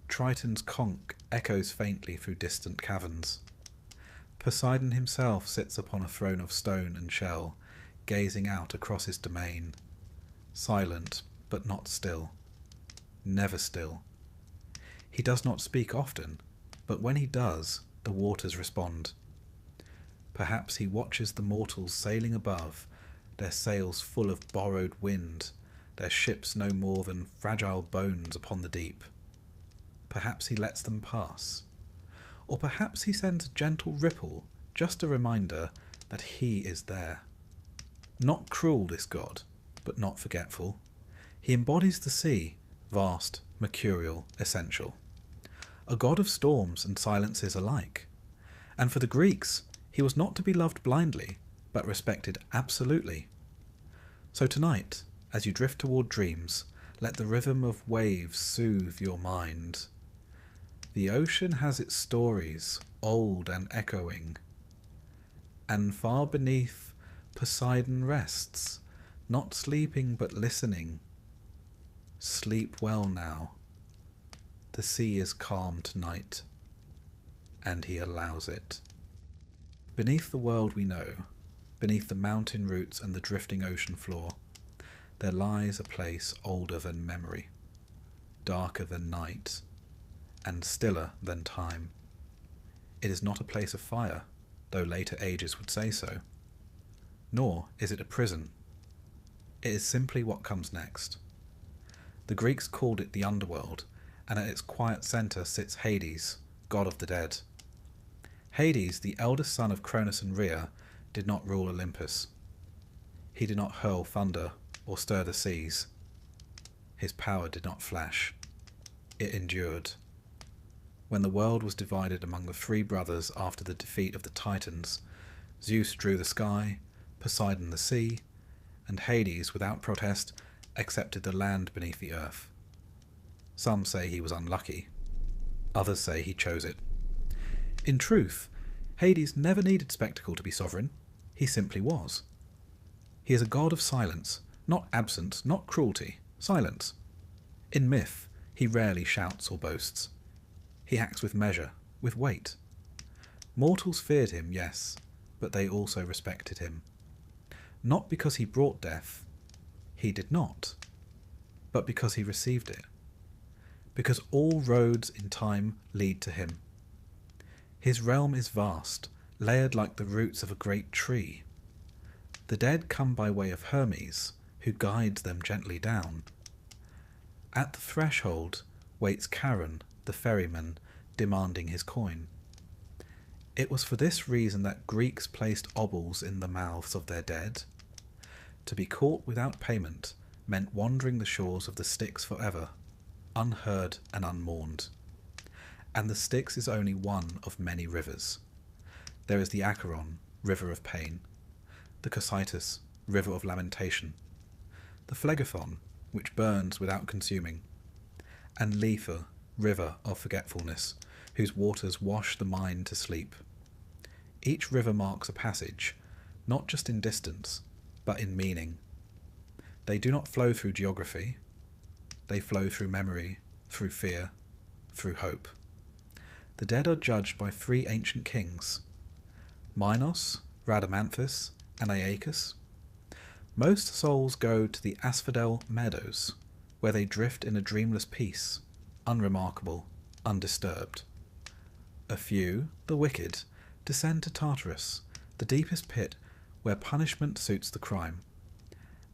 Triton's conch echoes faintly through distant caverns. Poseidon himself sits upon a throne of stone and shell, gazing out across his domain, silent but not still, never still. He does not speak often, but when he does, the waters respond. Perhaps he watches the mortals sailing above, their sails full of borrowed wind, their ships no more than fragile bones upon the deep. Perhaps he lets them pass. Or perhaps he sends a gentle ripple, just a reminder that he is there. Not cruel, this god, but not forgetful. He embodies the sea, vast, mercurial, essential. A god of storms and silences alike. And for the Greeks, he was not to be loved blindly, but respected absolutely. So tonight, as you drift toward dreams, let the rhythm of waves soothe your mind. The ocean has its stories, old and echoing. And far beneath, Poseidon rests, not sleeping but listening. Sleep well now. The sea is calm tonight, and he allows it. Beneath the world we know, beneath the mountain roots and the drifting ocean floor, there lies a place older than memory. darker than night, and stiller than time. It is not a place of fire, though later ages would say so. Nor is it a prison. It is simply what comes next. The Greeks called it the underworld, and at its quiet centre sits Hades, god of the dead. Hades, the eldest son of Cronus and Rhea, did not rule Olympus. He did not hurl thunder or stir the seas. His power did not flash. It endured. When the world was divided among the three brothers after the defeat of the Titans, Zeus drew the sky, Poseidon the sea, and Hades, without protest, accepted the land beneath the earth. Some say he was unlucky. Others say he chose it. In truth, Hades never needed spectacle to be sovereign. He simply was. He is a god of silence, not absence, not cruelty, silence. In myth, he rarely shouts or boasts. He acts with measure, with weight. Mortals feared him, yes, but they also respected him. Not because he brought death, he did not, but because he received it. Because all roads in time lead to him. His realm is vast, layered like the roots of a great tree. The dead come by way of Hermes, who guides them gently down. At the threshold waits Charon, the ferryman, demanding his coin. It was for this reason that Greeks placed obols in the mouths of their dead. To be caught without payment meant wandering the shores of the Styx forever, unheard and unmourned. And the Styx is only one of many rivers. There is the Acheron, river of pain, the Cocytus, river of lamentation, the Phlegethon, which burns without consuming, and Lethe, river of forgetfulness, whose waters wash the mind to sleep. Each river marks a passage, not just in distance, but in meaning. They do not flow through geography. They flow through memory, through fear, through hope. The dead are judged by three ancient kings, Minos, Rhadamanthus, and Aeacus. Most souls go to the Asphodel meadows, where they drift in a dreamless peace, unremarkable, undisturbed. A few, the wicked, descend to Tartarus, the deepest pit where punishment suits the crime,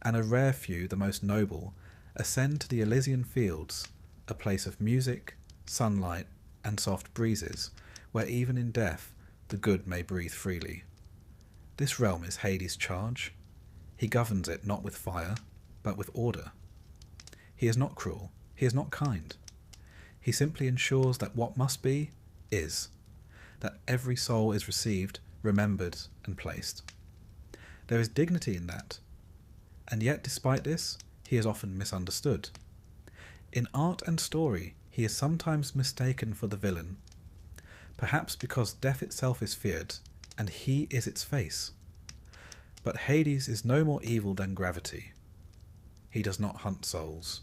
and a rare few, the most noble, ascend to the Elysian fields, a place of music, sunlight, and soft breezes, where even in death the good may breathe freely. This realm is Hades' charge. He governs it not with fire, but with order. He is not cruel, he is not kind. He simply ensures that what must be, is, that every soul is received, remembered, and placed. There is dignity in that, and yet despite this, he is often misunderstood. In art and story, he is sometimes mistaken for the villain, perhaps because death itself is feared, and he is its face. But Hades is no more evil than gravity. He does not hunt souls.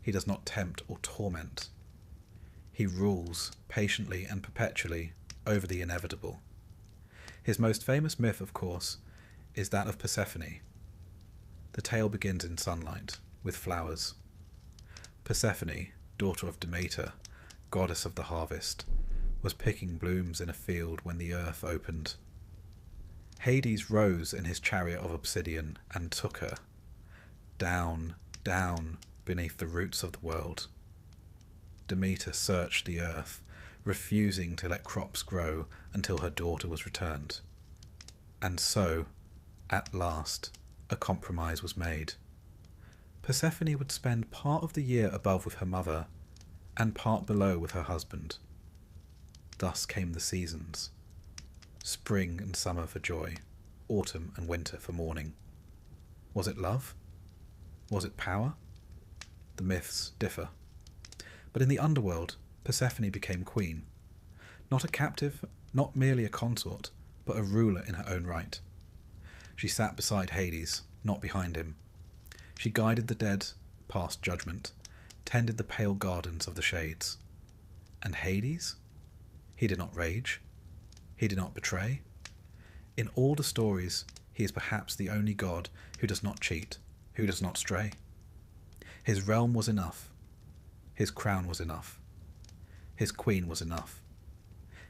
He does not tempt or torment. He rules, patiently and perpetually, over the inevitable. His most famous myth, of course, is that of Persephone. The tale begins in sunlight, with flowers. Persephone, daughter of Demeter, goddess of the harvest, was picking blooms in a field when the earth opened. Hades rose in his chariot of obsidian and took her, down, down, beneath the roots of the world. Demeter searched the earth, refusing to let crops grow until her daughter was returned. And so, at last, a compromise was made. Persephone would spend part of the year above with her mother, and part below with her husband. Thus came the seasons. Spring and summer for joy, autumn and winter for mourning. Was it love? Was it power? The myths differ. But in the underworld, Persephone became queen. Not a captive, not merely a consort, but a ruler in her own right. She sat beside Hades, not behind him. She guided the dead past judgment, tended the pale gardens of the shades. And Hades? He did not rage. He did not betray. In all the stories, he is perhaps the only god who does not cheat, who does not stray. His realm was enough. His crown was enough. His queen was enough.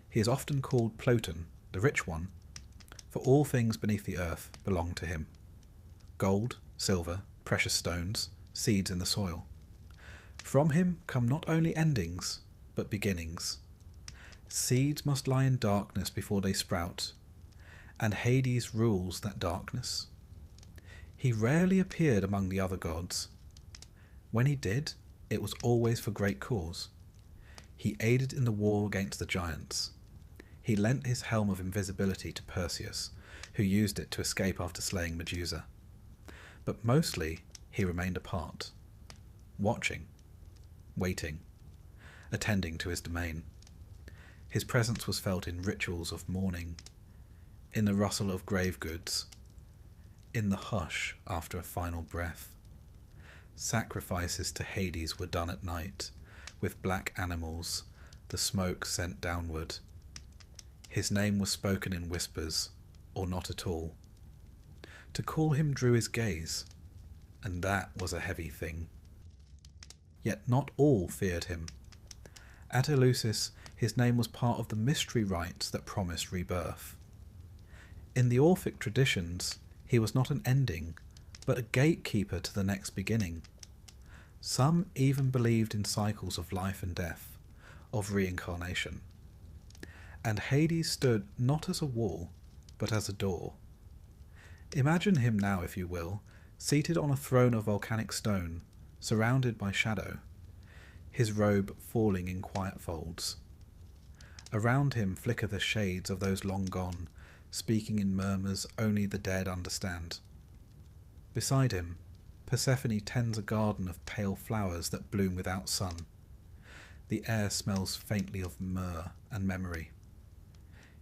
He is often called Ploten, the rich one, for all things beneath the earth belong to him. Gold, silver, precious stones, seeds in the soil. From him come not only endings, but beginnings. Seeds must lie in darkness before they sprout, and Hades rules that darkness. He rarely appeared among the other gods. When he did, it was always for great cause. He aided in the war against the giants. He lent his helm of invisibility to Perseus, who used it to escape after slaying Medusa. But mostly he remained apart, watching, waiting, attending to his domain. His presence was felt in rituals of mourning, in the rustle of grave goods, in the hush after a final breath. Sacrifices to Hades were done at night, with black animals, the smoke sent downward. His name was spoken in whispers, or not at all. To call him drew his gaze, and that was a heavy thing. Yet not all feared him. At Eleusis, his name was part of the mystery rites that promised rebirth. In the Orphic traditions, he was not an ending, but a gatekeeper to the next beginning. Some even believed in cycles of life and death, of reincarnation. And Hades stood not as a wall, but as a door. Imagine him now, if you will, seated on a throne of volcanic stone, surrounded by shadow, his robe falling in quiet folds. Around him flicker the shades of those long gone, speaking in murmurs only the dead understand. Beside him, Persephone tends a garden of pale flowers that bloom without sun. The air smells faintly of myrrh and memory.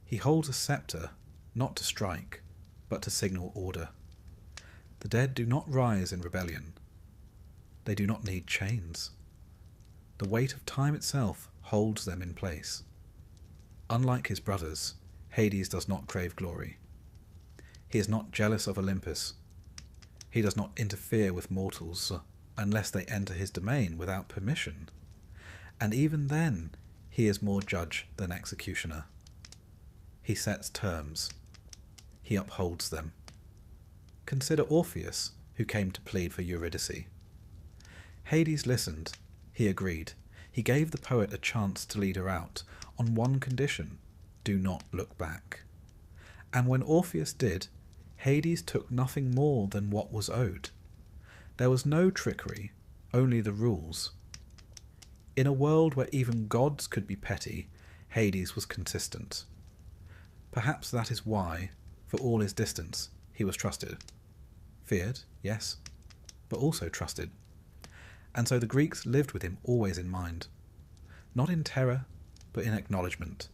He holds a sceptre, not to strike, but to signal order. The dead do not rise in rebellion. They do not need chains. The weight of time itself holds them in place. Unlike his brothers, Hades does not crave glory. He is not jealous of Olympus. He does not interfere with mortals unless they enter his domain without permission. And even then, he is more judge than executioner. He sets terms. He upholds them. Consider Orpheus, who came to plead for Eurydice. Hades listened. He agreed. He gave the poet a chance to lead her out, on one condition: do not look back. And when Orpheus did, Hades took nothing more than what was owed. There was no trickery, only the rules. In a world where even gods could be petty, Hades was consistent. Perhaps that is why, for all his distance, he was trusted. Feared, yes, but also trusted. And so the Greeks lived with him always in mind. Not in terror, but in acknowledgement.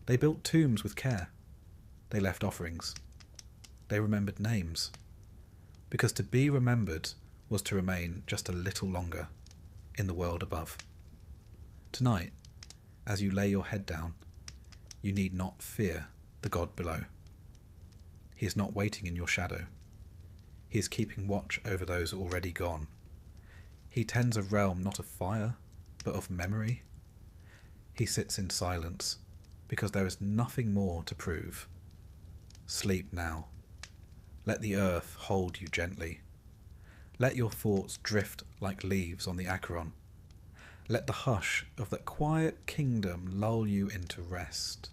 They built tombs with care. They left offerings. They remembered names. Because to be remembered was to remain just a little longer in the world above. Tonight, as you lay your head down, you need not fear the God below. He is not waiting in your shadow. He is keeping watch over those already gone. He tends a realm not of fire, but of memory. He sits in silence, because there is nothing more to prove. Sleep now. Let the earth hold you gently. Let your thoughts drift like leaves on the Acheron. Let the hush of that quiet kingdom lull you into rest.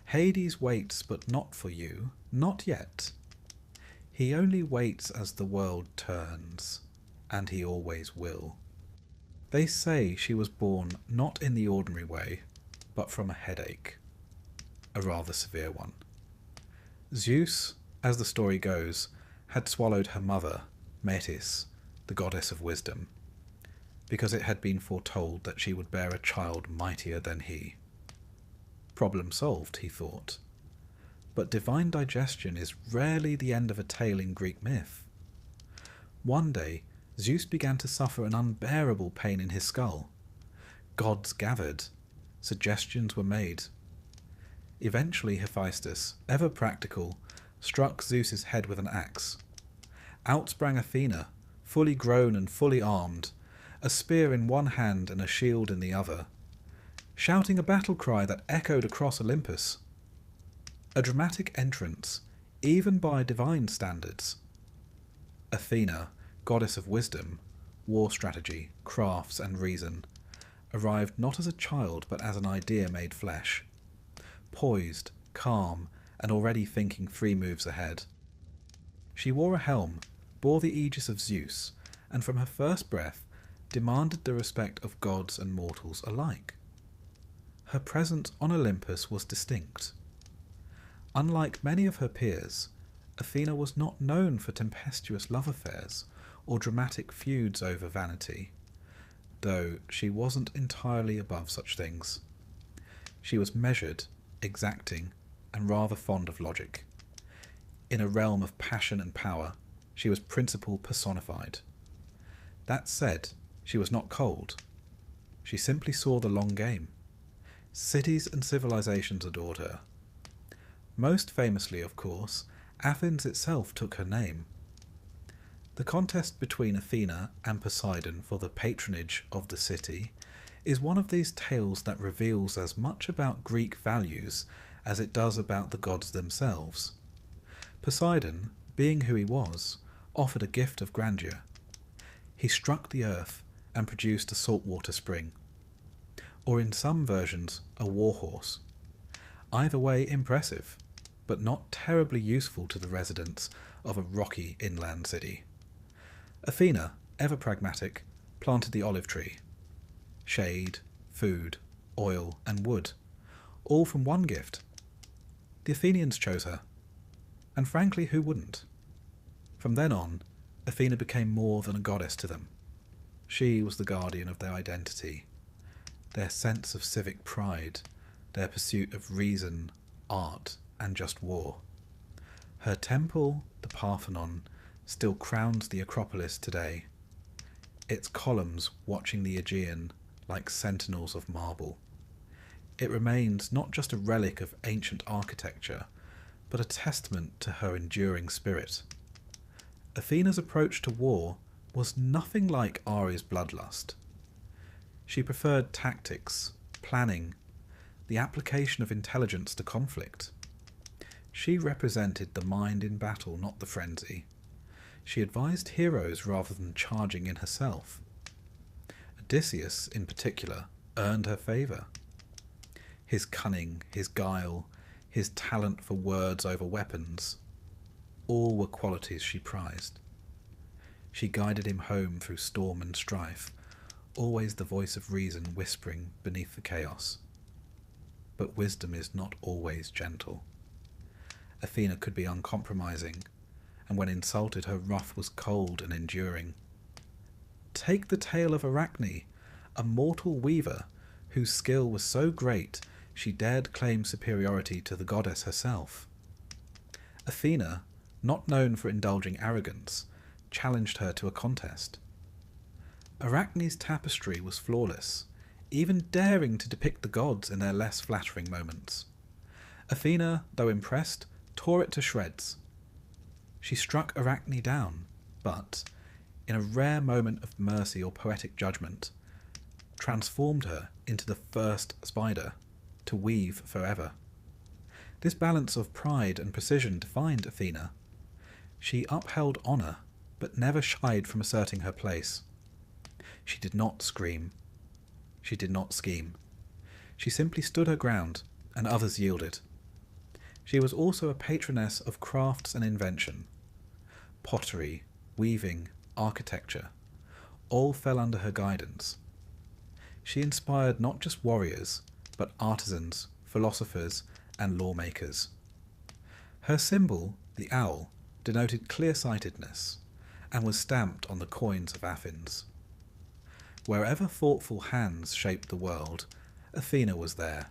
Hades waits, but not for you, not yet. He only waits as the world turns, and he always will. They say she was born not in the ordinary way, but from a headache, a rather severe one. Zeus, as the story goes, had swallowed her mother, Metis, the goddess of wisdom, because it had been foretold that she would bear a child mightier than he. Problem solved, he thought. But divine digestion is rarely the end of a tale in Greek myth. One day, Zeus began to suffer an unbearable pain in his skull. Gods gathered. Suggestions were made. Eventually Hephaestus, ever practical, struck Zeus's head with an axe. Out sprang Athena, fully grown and fully armed, a spear in one hand and a shield in the other, shouting a battle cry that echoed across Olympus. A dramatic entrance, even by divine standards. Athena, goddess of wisdom, war strategy, crafts and reason, arrived not as a child but as an idea made flesh, poised, calm, and already thinking 3 moves ahead. She wore a helm, bore the aegis of Zeus, and from her first breath demanded the respect of gods and mortals alike. Her presence on Olympus was distinct. Unlike many of her peers, Athena was not known for tempestuous love affairs or dramatic feuds over vanity, though she wasn't entirely above such things. She was measured, exacting, and rather fond of logic. In a realm of passion and power, she was principle personified. That said, she was not cold. She simply saw the long game. Cities and civilizations adored her. Most famously, of course, Athens itself took her name. The contest between Athena and Poseidon for the patronage of the city is one of these tales that reveals as much about Greek values as it does about the gods themselves. Poseidon, being who he was, offered a gift of grandeur. He struck the earth and produced a saltwater spring, or in some versions a warhorse. Either way impressive, but not terribly useful to the residents of a rocky inland city. Athena, ever pragmatic, planted the olive tree. Shade, food, oil, and wood, all from one gift. The Athenians chose her, and frankly, who wouldn't? From then on, Athena became more than a goddess to them. She was the guardian of their identity, their sense of civic pride, their pursuit of reason, art, and just war. Her temple, the Parthenon, still crowns the Acropolis today, its columns watching the Aegean like sentinels of marble. It remains not just a relic of ancient architecture, but a testament to her enduring spirit. Athena's approach to war was nothing like Ares' bloodlust. She preferred tactics, planning, the application of intelligence to conflict. She represented the mind in battle, not the frenzy. She advised heroes rather than charging in herself. Odysseus, in particular, earned her favour. His cunning, his guile, his talent for words over weapons, all were qualities she prized. She guided him home through storm and strife, always the voice of reason whispering beneath the chaos. But wisdom is not always gentle. Athena could be uncompromising, and when insulted her wrath was cold and enduring. Take the tale of Arachne, a mortal weaver whose skill was so great she dared claim superiority to the goddess herself. Athena, not known for indulging arrogance, challenged her to a contest. Arachne's tapestry was flawless, even daring to depict the gods in their less flattering moments. Athena, though impressed, tore it to shreds. She struck Arachne down, but, in a rare moment of mercy or poetic judgment, transformed her into the first spider, to weave forever. This balance of pride and precision defined Athena. She upheld honour, but never shied from asserting her place. She did not scream. She did not scheme. She simply stood her ground, and others yielded. She was also a patroness of crafts and invention. Pottery, weaving, architecture, all fell under her guidance. She inspired not just warriors, but artisans, philosophers, and lawmakers. Her symbol, the owl, denoted clear-sightedness, and was stamped on the coins of Athens. Wherever thoughtful hands shaped the world, Athena was there.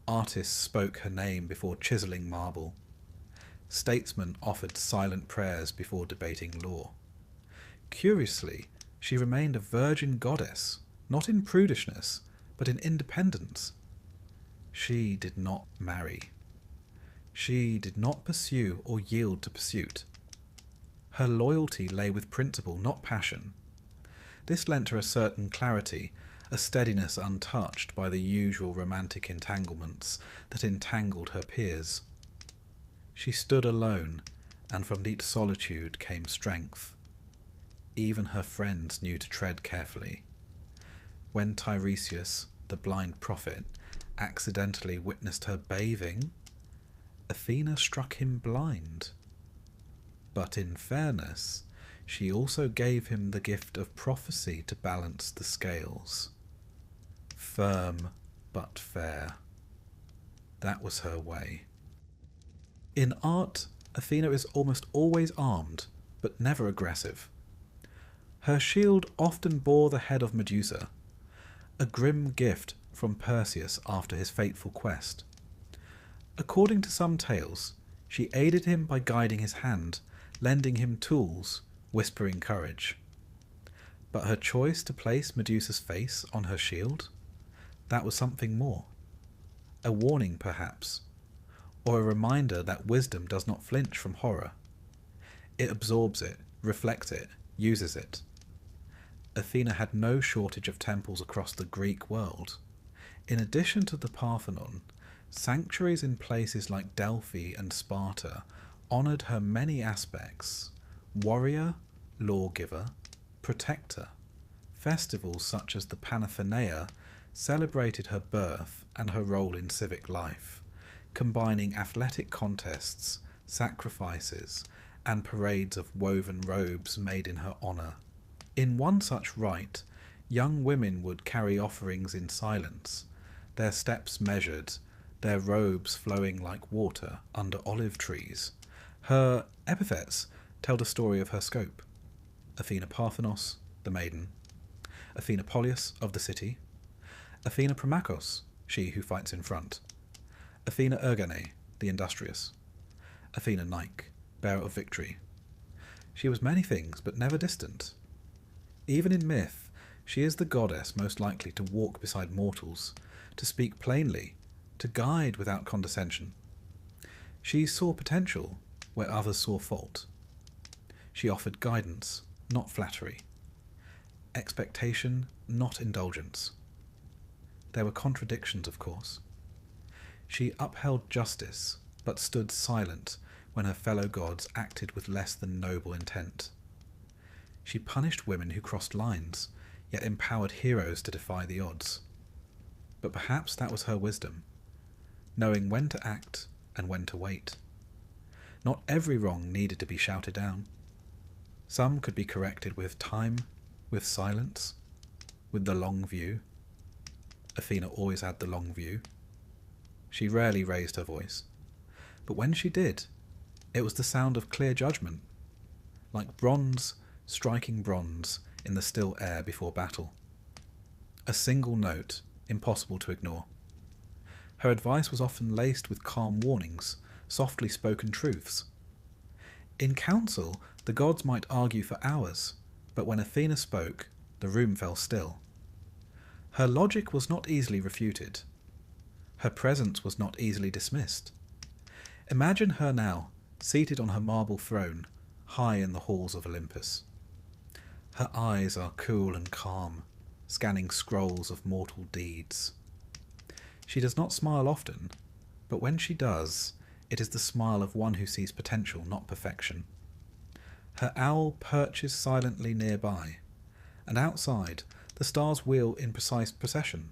Artists spoke her name before chiselling marble. Statesmen offered silent prayers before debating law. Curiously, she remained a virgin goddess, not in prudishness, but in independence. She did not marry. She did not pursue or yield to pursuit. Her loyalty lay with principle, not passion. This lent her a certain clarity, a steadiness untouched by the usual romantic entanglements that entangled her peers. She stood alone, and from each solitude came strength. Even her friends knew to tread carefully. When Tiresias, the blind prophet, accidentally witnessed her bathing, Athena struck him blind. But in fairness, she also gave him the gift of prophecy to balance the scales. Firm but fair. That was her way. In art, Athena is almost always armed, but never aggressive. Her shield often bore the head of Medusa, a grim gift from Perseus after his fateful quest. According to some tales, she aided him by guiding his hand, lending him tools, whispering courage. But her choice to place Medusa's face on her shield, that was something more. A warning, perhaps, or a reminder that wisdom does not flinch from horror. It absorbs it, reflects it, uses it. Athena had no shortage of temples across the Greek world. In addition to the Parthenon, sanctuaries in places like Delphi and Sparta honoured her many aspects: warrior, lawgiver, protector. Festivals such as the Panathenea celebrated her birth and her role in civic life, combining athletic contests, sacrifices, and parades of woven robes made in her honour. In one such rite, young women would carry offerings in silence, their steps measured, their robes flowing like water under olive trees. Her epithets tell the story of her scope: Athena Parthenos, the maiden; Athena Polias, of the city; Athena Promachos, she who fights in front; Athena Ergane, the industrious; Athena Nike, bearer of victory. She was many things, but never distant. Even in myth, she is the goddess most likely to walk beside mortals, to speak plainly, to guide without condescension. She saw potential where others saw fault. She offered guidance, not flattery; expectation, not indulgence. There were contradictions, of course. She upheld justice, but stood silent when her fellow gods acted with less than noble intent. She punished women who crossed lines, yet empowered heroes to defy the odds. But perhaps that was her wisdom, knowing when to act and when to wait. Not every wrong needed to be shouted down. Some could be corrected with time, with silence, with the long view. Athena always had the long view. She rarely raised her voice, but when she did, it was the sound of clear judgment, like bronze striking bronze in the still air before battle. A single note, impossible to ignore. Her advice was often laced with calm warnings, softly spoken truths. In council, the gods might argue for hours, but when Athena spoke, the room fell still. Her logic was not easily refuted. Her presence was not easily dismissed. Imagine her now, seated on her marble throne, high in the halls of Olympus. Her eyes are cool and calm, scanning scrolls of mortal deeds. She does not smile often, but when she does, it is the smile of one who sees potential, not perfection. Her owl perches silently nearby, and outside, the stars wheel in precise procession.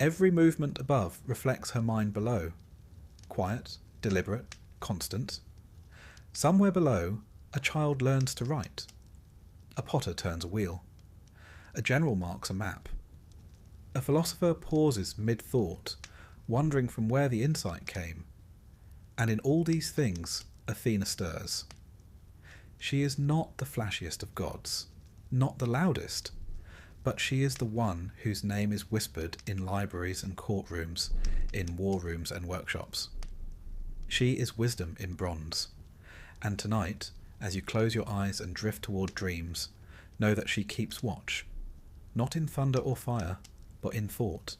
Every movement above reflects her mind below. Quiet, deliberate, constant. Somewhere below, a child learns to write. A potter turns a wheel. A general marks a map. A philosopher pauses mid-thought, wondering from where the insight came. And in all these things, Athena stirs. She is not the flashiest of gods, not the loudest, but she is the one whose name is whispered in libraries and courtrooms, in war rooms and workshops. She is wisdom in bronze. And tonight, as you close your eyes and drift toward dreams, know that she keeps watch, not in thunder or fire, but in thought,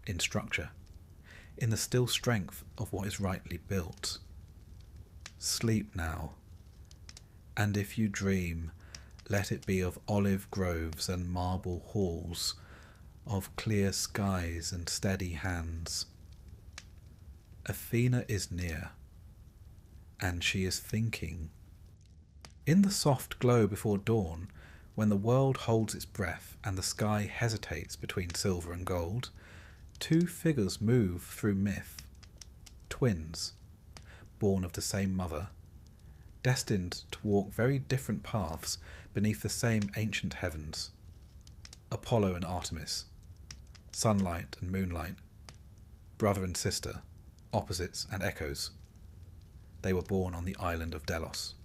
in structure, in the still strength of what is rightly built. Sleep now, and if you dream, Let it be of olive groves and marble halls, of clear skies and steady hands. Athena is near, and she is thinking. In the soft glow before dawn, when the world holds its breath and the sky hesitates between silver and gold, two figures move through myth, twins, born of the same mother, destined to walk very different paths beneath the same ancient heavens. Apollo and Artemis, sunlight and moonlight, brother and sister, opposites and echoes. They were born on the island of Delos,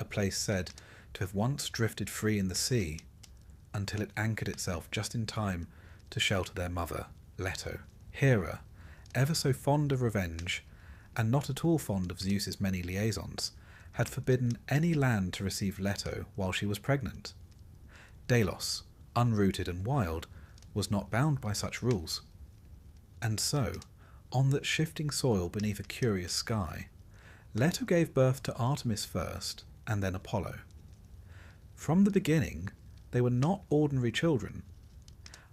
a place said to have once drifted free in the sea until it anchored itself just in time to shelter their mother, Leto. Hera, ever so fond of revenge, and not at all fond of Zeus's many liaisons, had forbidden any land to receive Leto while she was pregnant. Delos, unrooted and wild, was not bound by such rules. And so, on that shifting soil beneath a curious sky, Leto gave birth to Artemis first, and then Apollo. From the beginning, they were not ordinary children.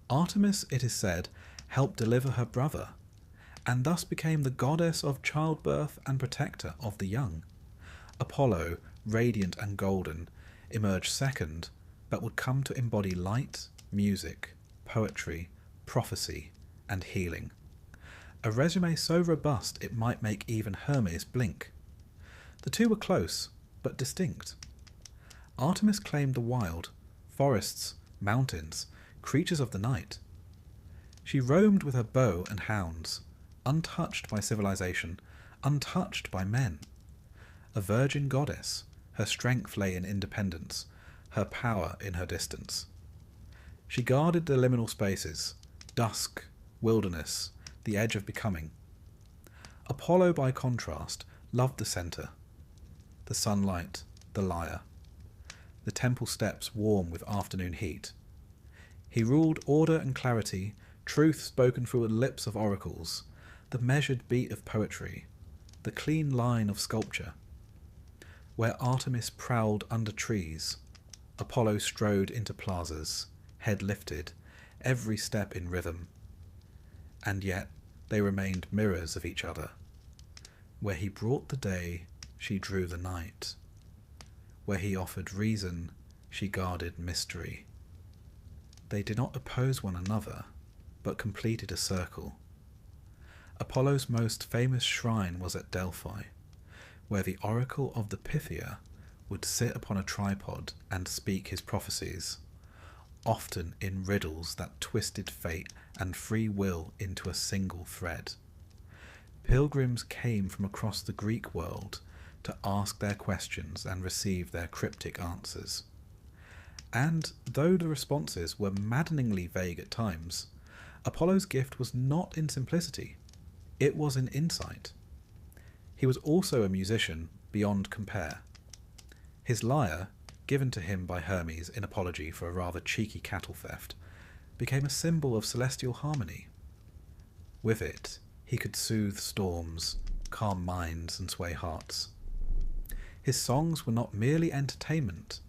Artemis, it is said, helped deliver her brother, and thus became the goddess of childbirth and protector of the young. Apollo, radiant and golden, emerged second, but would come to embody light, music, poetry, prophecy, and healing. A resume so robust it might make even Hermes blink. The two were close, but distinct. Artemis claimed the wild, forests, mountains, creatures of the night. She roamed with her bow and hounds, untouched by civilization, untouched by men. A virgin goddess, her strength lay in independence, her power in her distance. She guarded the liminal spaces, dusk, wilderness, the edge of becoming. Apollo, by contrast, loved the centre, the sunlight, the lyre, the temple steps warm with afternoon heat. He ruled order and clarity, truth spoken through the lips of oracles, the measured beat of poetry, the clean line of sculpture. Where Artemis prowled under trees, Apollo strode into plazas, head lifted, every step in rhythm. And yet they remained mirrors of each other. Where he brought the day, she drew the night. Where he offered reason, she guarded mystery. They did not oppose one another, but completed a circle. Apollo's most famous shrine was at Delphi, where the oracle of the Pythia would sit upon a tripod and speak his prophecies, often in riddles that twisted fate and free will into a single thread. Pilgrims came from across the Greek world to ask their questions and receive their cryptic answers. And though the responses were maddeningly vague at times, Apollo's gift was not in simplicity, it was in insight. He was also a musician beyond compare. His lyre, given to him by Hermes in apology for a rather cheeky cattle theft, became a symbol of celestial harmony. With it, he could soothe storms, calm minds, and sway hearts. His songs were not merely entertainment,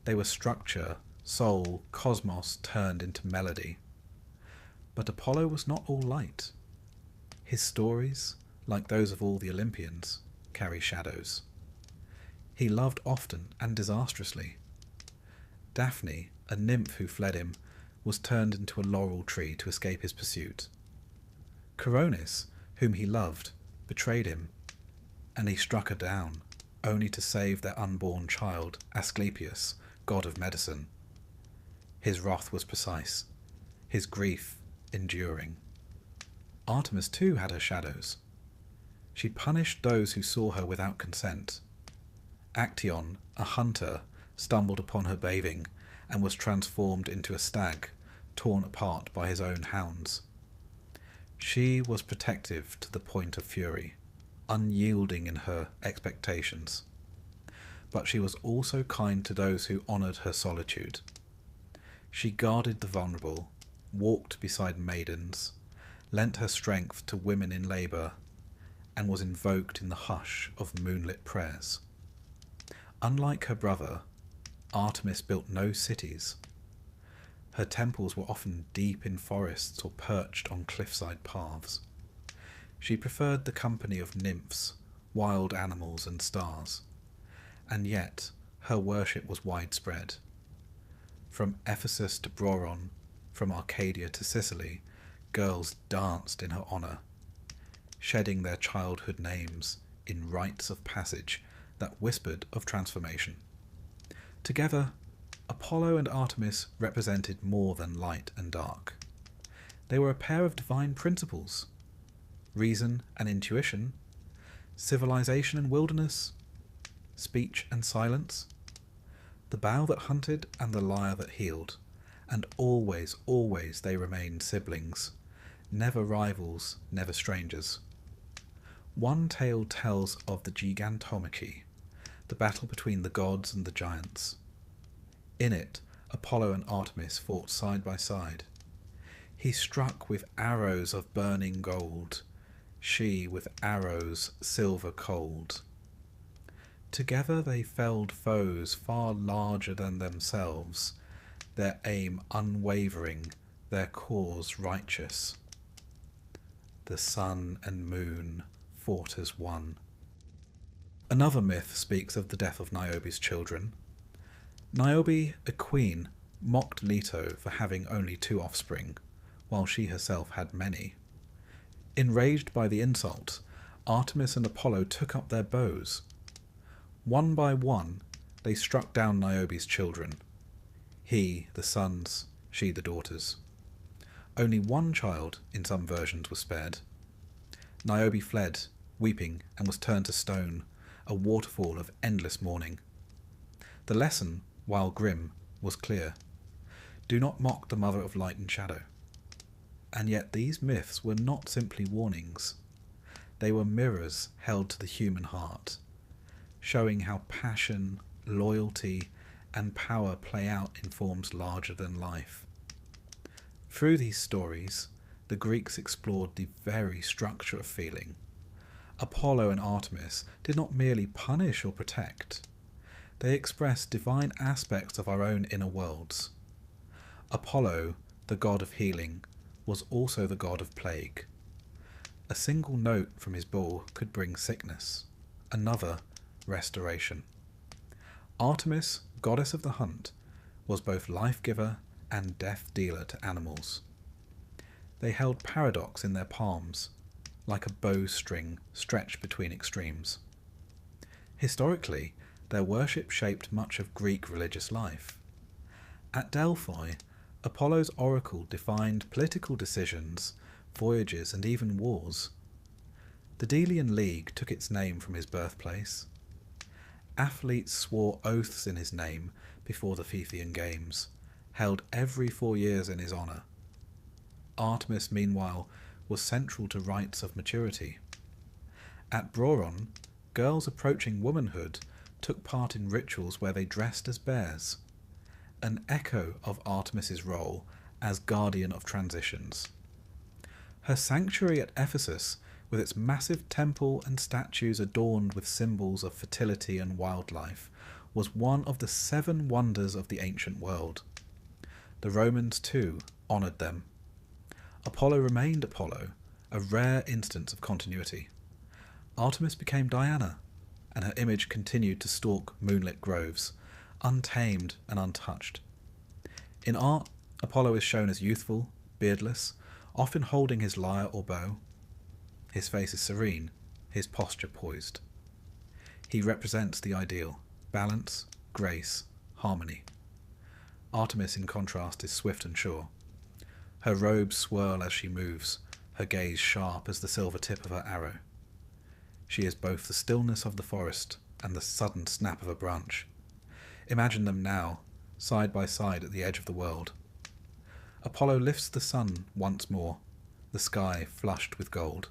they were structure, soul, cosmos turned into melody. But Apollo was not all light. His stories, like those of all the Olympians, carry shadows. He loved often and disastrously. Daphne, a nymph who fled him, was turned into a laurel tree to escape his pursuit. Coronis, whom he loved, betrayed him, and he struck her down, only to save their unborn child, Asclepius, god of medicine. His wrath was precise, his grief enduring. Artemis too had her shadows. She punished those who saw her without consent. Actaeon, a hunter, stumbled upon her bathing and was transformed into a stag, torn apart by his own hounds. She was protective to the point of fury, unyielding in her expectations. But she was also kind to those who honoured her solitude. She guarded the vulnerable, walked beside maidens, lent her strength to women in labour, and was invoked in the hush of moonlit prayers. Unlike her brother, Artemis built no cities. Her temples were often deep in forests or perched on cliffside paths. She preferred the company of nymphs, wild animals and stars, and yet her worship was widespread. From Ephesus to Broron, from Arcadia to Sicily, girls danced in her honour, shedding their childhood names in rites of passage that whispered of transformation. Together, Apollo and Artemis represented more than light and dark. They were a pair of divine principles: reason and intuition, civilization and wilderness, speech and silence, the bow that hunted and the lyre that healed, and always, always they remained siblings, never rivals, never strangers. One tale tells of the Gigantomachy, the battle between the gods and the giants. In it, Apollo and Artemis fought side by side. He struck with arrows of burning gold, she with arrows silver cold. Together they felled foes far larger than themselves, their aim unwavering, their cause righteous. The sun and moon fought as one. Another myth speaks of the death of Niobe's children. Niobe, a queen, mocked Leto for having only 2 offspring, while she herself had many. Enraged by the insult, Artemis and Apollo took up their bows. One by one, they struck down Niobe's children. He the sons, she the daughters. Only one child, in some versions, was spared. Niobe fled, weeping, and was turned to stone, a waterfall of endless mourning. The lesson, while grim, was clear. Do not mock the mother of light and shadow. And yet these myths were not simply warnings. They were mirrors held to the human heart, showing how passion, loyalty, and power play out in forms larger than life. Through these stories, the Greeks explored the very structure of feeling. Apollo and Artemis did not merely punish or protect. They expressed divine aspects of our own inner worlds. Apollo, the god of healing, was also the god of plague. A single note from his bow could bring sickness, another restoration. Artemis, goddess of the hunt, was both life-giver and death-dealer to animals. They held paradox in their palms, like a bowstring stretched between extremes. Historically, their worship shaped much of Greek religious life. At Delphi, Apollo's oracle defined political decisions, voyages, and even wars. The Delian League took its name from his birthplace. Athletes swore oaths in his name before the Pythian Games, held every 4 years in his honour. Artemis, meanwhile, was central to rites of maturity. At Broron, girls approaching womanhood took part in rituals where they dressed as bears, an echo of Artemis's role as guardian of transitions. Her sanctuary at Ephesus, with its massive temple and statues adorned with symbols of fertility and wildlife, was one of the 7 wonders of the ancient world. The Romans, too, honoured them. Apollo remained Apollo, a rare instance of continuity. Artemis became Diana, and her image continued to stalk moonlit groves, untamed and untouched. In art, Apollo is shown as youthful, beardless, often holding his lyre or bow. His face is serene, his posture poised. He represents the ideal: balance, grace, harmony. Artemis, in contrast, is swift and sure. Her robes swirl as she moves, her gaze sharp as the silver tip of her arrow. She is both the stillness of the forest and the sudden snap of a branch. Imagine them now, side by side at the edge of the world. Apollo lifts the sun once more, the sky flushed with gold.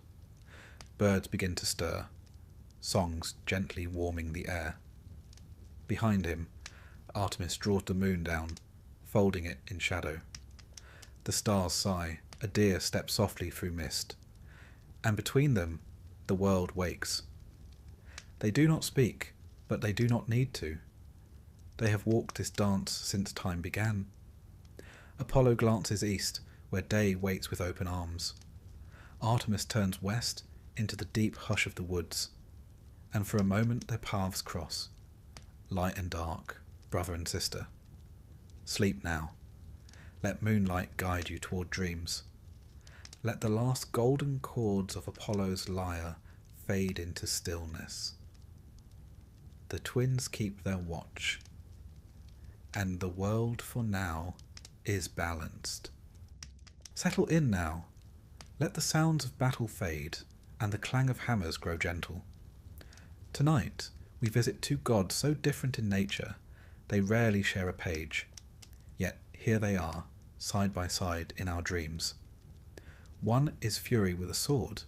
Birds begin to stir, songs gently warming the air. Behind him, Artemis draws the moon down, folding it in shadow. The stars sigh, a deer steps softly through mist, and between them, the world wakes. They do not speak, but they do not need to. They have walked this dance since time began. Apollo glances east, where day waits with open arms. Artemis turns west into the deep hush of the woods, and for a moment their paths cross, light and dark, brother and sister. Sleep now. Let moonlight guide you toward dreams. Let the last golden chords of Apollo's lyre fade into stillness. The twins keep their watch, and the world for now is balanced. Settle in now. Let the sounds of battle fade, and the clang of hammers grow gentle. Tonight we visit two gods so different in nature they rarely share a page, yet here they are, side by side in our dreams. One is fury with a sword,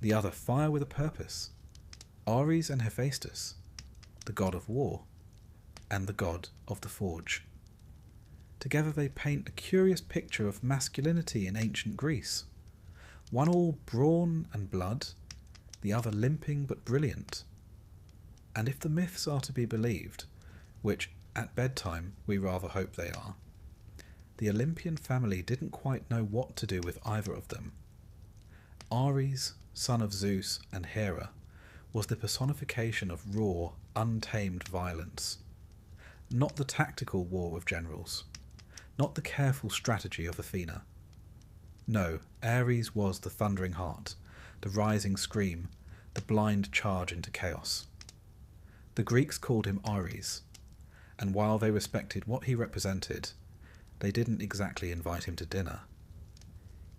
the other fire with a purpose. Ares and Hephaestus, the god of war, and the god of the forge. Together they paint a curious picture of masculinity in ancient Greece. One all brawn and blood, the other limping but brilliant. And if the myths are to be believed, which at bedtime we rather hope they are, the Olympian family didn't quite know what to do with either of them. Ares, son of Zeus and Hera, was the personification of raw, untamed violence. Not the tactical war of generals, not the careful strategy of Athena. No, Ares was the thundering heart, the rising scream, the blind charge into chaos. The Greeks called him Ares, and while they respected what he represented, they didn't exactly invite him to dinner.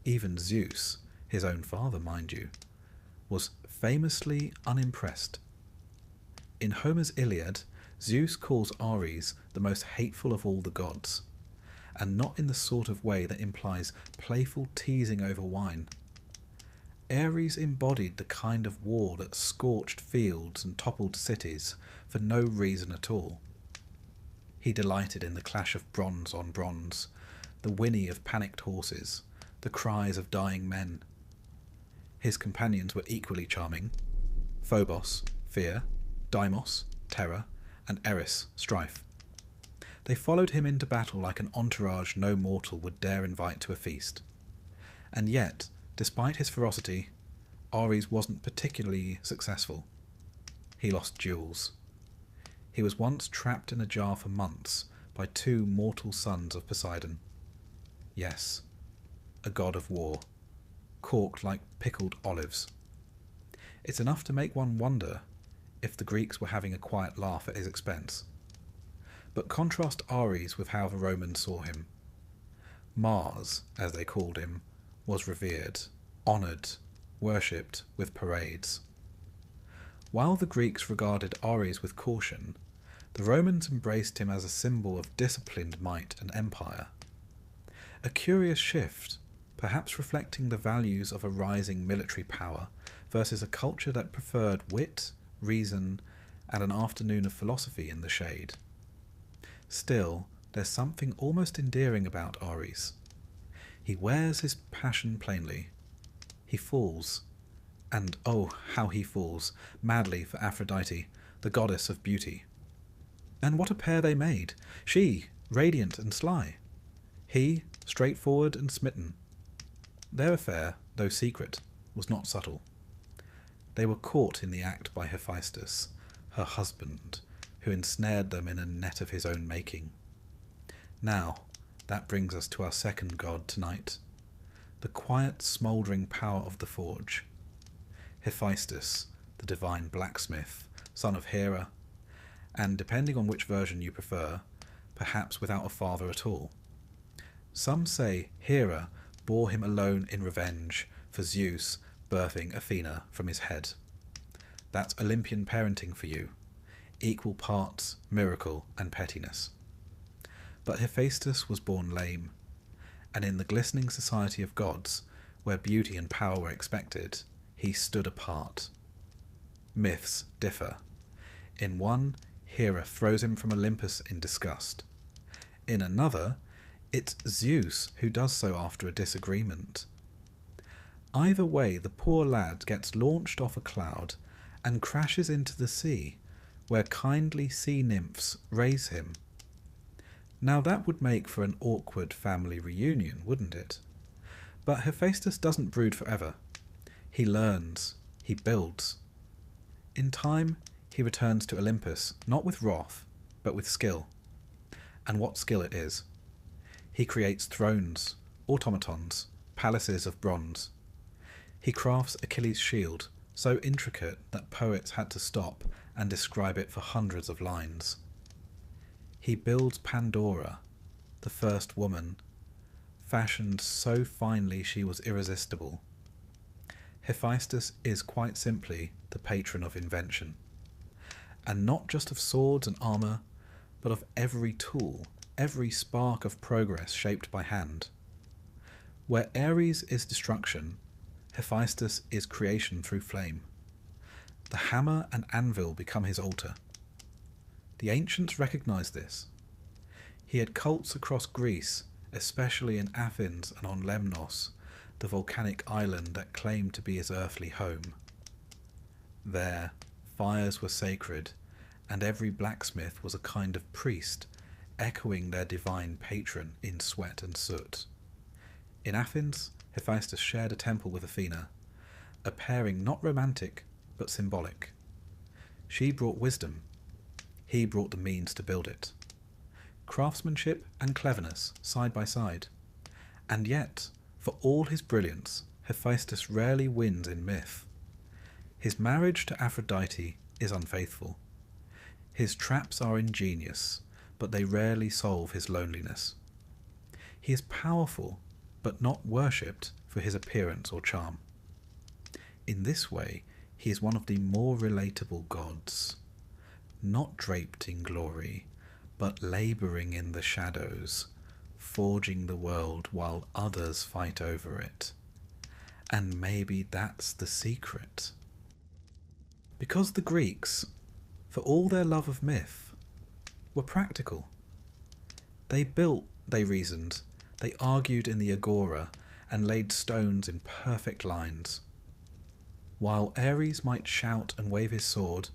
Even Zeus, his own father mind you, was famously unimpressed. In Homer's Iliad, Zeus calls Ares the most hateful of all the gods, and not in the sort of way that implies playful teasing over wine. Ares embodied the kind of war that scorched fields and toppled cities for no reason at all. He delighted in the clash of bronze on bronze, the whinny of panicked horses, the cries of dying men. His companions were equally charming: Phobos, fear; Deimos, terror; and Eris, strife. They followed him into battle like an entourage no mortal would dare invite to a feast. And yet, despite his ferocity, Ares wasn't particularly successful. He lost duels. He was once trapped in a jar for months by two mortal sons of Poseidon. Yes, a god of war, corked like pickled olives. It's enough to make one wonder if the Greeks were having a quiet laugh at his expense. But contrast Ares with how the Romans saw him. Mars, as they called him, was revered, honoured, worshipped with parades. While the Greeks regarded Ares with caution, the Romans embraced him as a symbol of disciplined might and empire. A curious shift, perhaps reflecting the values of a rising military power versus a culture that preferred wit, reason, and an afternoon of philosophy in the shade. Still, there's something almost endearing about Ares. He wears his passion plainly. He falls, and oh, how he falls, madly for Aphrodite, the goddess of beauty. And what a pair they made! She, radiant and sly; he, straightforward and smitten. Their affair, though secret, was not subtle. They were caught in the act by Hephaestus, her husband, who ensnared them in a net of his own making. Now, that brings us to our second god tonight, the quiet, smouldering power of the forge. Hephaestus, the divine blacksmith, son of Hera, and depending on which version you prefer, perhaps without a father at all. Some say Hera bore him alone in revenge for Zeus birthing Athena from his head. That's Olympian parenting for you, equal parts miracle and pettiness. But Hephaestus was born lame, and in the glistening society of gods, where beauty and power were expected, he stood apart. Myths differ. In one, Hera throws him from Olympus in disgust. In another, it's Zeus who does so after a disagreement. Either way, the poor lad gets launched off a cloud and crashes into the sea, where kindly sea nymphs raise him. Now that would make for an awkward family reunion, wouldn't it? But Hephaestus doesn't brood forever. He learns, he builds. In time, he returns to Olympus, not with wrath, but with skill. And what skill it is. He creates thrones, automatons, palaces of bronze. He crafts Achilles' shield, so intricate that poets had to stop and describe it for hundreds of lines. He builds Pandora, the first woman, fashioned so finely she was irresistible. Hephaestus is quite simply the patron of invention, and not just of swords and armour, but of every tool, every spark of progress shaped by hand. Where Ares is destruction, Hephaestus is creation through flame. The hammer and anvil become his altar. The ancients recognized this. He had cults across Greece, especially in Athens and on Lemnos, the volcanic island that claimed to be his earthly home. There, fires were sacred, and every blacksmith was a kind of priest, echoing their divine patron in sweat and soot. In Athens, Hephaestus shared a temple with Athena, a pairing not romantic, but symbolic. She brought wisdom. He brought the means to build it. Craftsmanship and cleverness side by side. And yet, for all his brilliance, Hephaestus rarely wins in myth. His marriage to Aphrodite is unfaithful. His traps are ingenious, but they rarely solve his loneliness. He is powerful, but not worshipped for his appearance or charm. In this way, he is one of the more relatable gods, not draped in glory, but labouring in the shadows, forging the world while others fight over it. And maybe that's the secret. Because the Greeks, for all their love of myth, were practical. They built, they reasoned, they argued in the agora, and laid stones in perfect lines. While Ares might shout and wave his sword,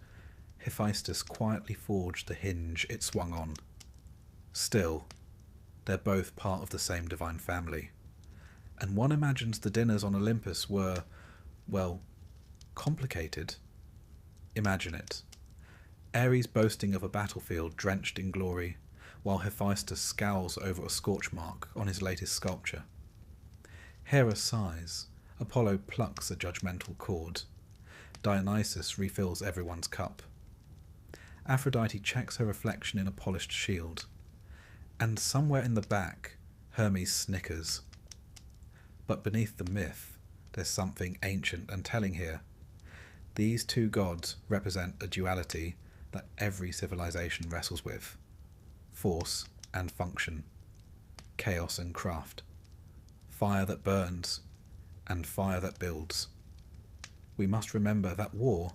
Hephaestus quietly forged the hinge it swung on. Still, they're both part of the same divine family, and one imagines the dinners on Olympus were, well, complicated. Imagine it. Ares boasting of a battlefield drenched in glory, while Hephaestus scowls over a scorch mark on his latest sculpture. Hera sighs, Apollo plucks a judgmental chord, Dionysus refills everyone's cup. Aphrodite checks her reflection in a polished shield, and somewhere in the back, Hermes snickers. But beneath the myth, there's something ancient and telling here. These two gods represent a duality that every civilization wrestles with: force and function, chaos and craft, fire that burns and fire that builds. We must remember that war,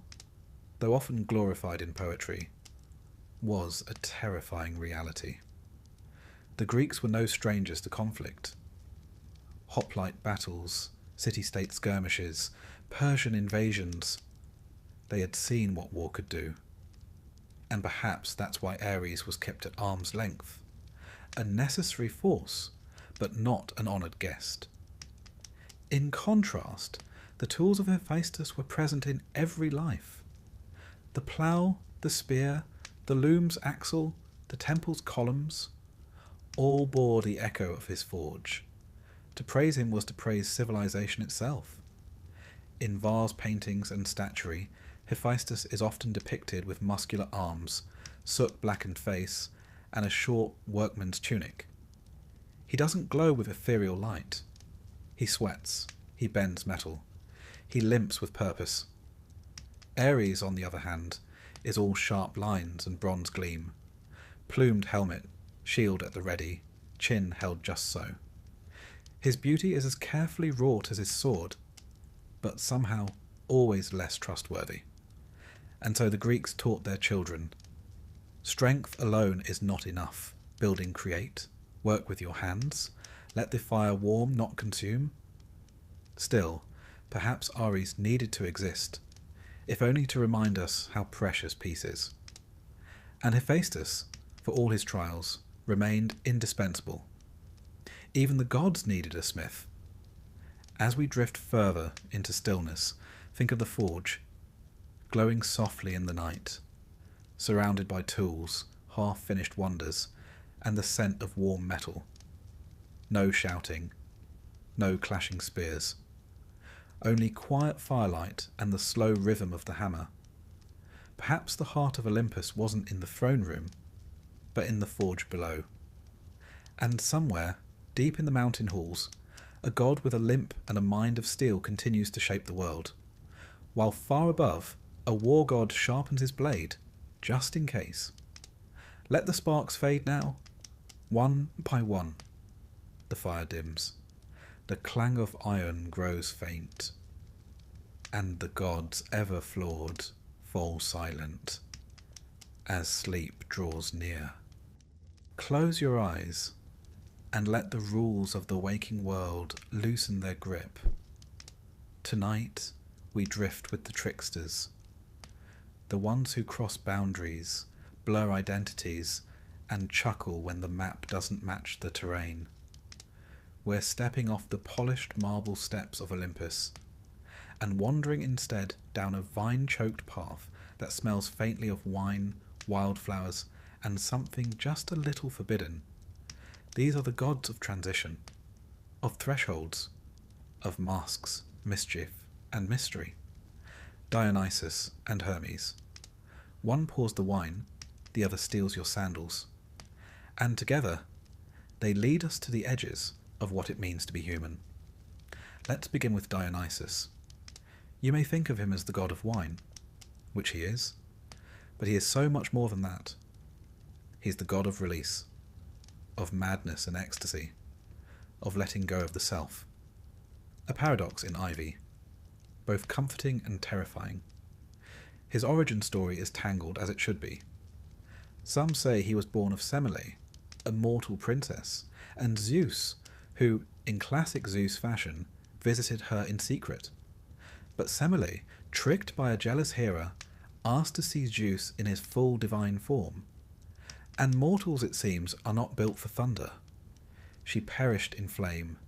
though often glorified in poetry, was a terrifying reality. The Greeks were no strangers to conflict. Hoplite battles, city-state skirmishes, Persian invasions. They had seen what war could do. And perhaps that's why Ares was kept at arm's length. A necessary force, but not an honoured guest. In contrast, the tools of Hephaestus were present in every life. The plough, the spear, the loom's axle, the temple's columns, all bore the echo of his forge. To praise him was to praise civilization itself. In vase paintings and statuary, Hephaestus is often depicted with muscular arms, soot-blackened face, and a short workman's tunic. He doesn't glow with ethereal light. He sweats, he bends metal, he limps with purpose. Ares, on the other hand, is all sharp lines and bronze gleam. Plumed helmet, shield at the ready, chin held just so. His beauty is as carefully wrought as his sword, but somehow always less trustworthy. And so the Greeks taught their children, strength alone is not enough. Building create, work with your hands, let the fire warm, not consume. Still, perhaps Ares needed to exist, if only to remind us how precious peace is. and Hephaestus, for all his trials, remained indispensable. Even the gods needed a smith. As we drift further into stillness, think of the forge, glowing softly in the night, surrounded by tools, half-finished wonders, and the scent of warm metal. No shouting, no clashing spears. Only quiet firelight and the slow rhythm of the hammer. Perhaps the heart of Olympus wasn't in the throne room, but in the forge below. And somewhere, deep in the mountain halls, a god with a limp and a mind of steel continues to shape the world, while far above, a war god sharpens his blade, just in case. Let the sparks fade now. One by one, the fire dims. The clang of iron grows faint, and the gods ever flawed fall silent as sleep draws near. Close your eyes and let the rules of the waking world loosen their grip. Tonight we drift with the tricksters, the ones who cross boundaries, blur identities, and chuckle when the map doesn't match the terrain. We're stepping off the polished marble steps of Olympus and wandering instead down a vine-choked path that smells faintly of wine, wildflowers, and something just a little forbidden. These are the gods of transition, of thresholds, of masks, mischief, and mystery. Dionysus and Hermes. One pours the wine, the other steals your sandals. And together, they lead us to the edges of what it means to be human. Let's begin with Dionysus. You may think of him as the god of wine, which he is, but he is so much more than that. He's the god of release, of madness and ecstasy, of letting go of the self. A paradox in Ivy, both comforting and terrifying. His origin story is tangled as it should be. Some say he was born of Semele, a mortal princess, and Zeus, who, in classic Zeus fashion, visited her in secret. But Semele, tricked by a jealous Hera, asked to see Zeus in his full divine form. And mortals, it seems, are not built for thunder. She perished in flame,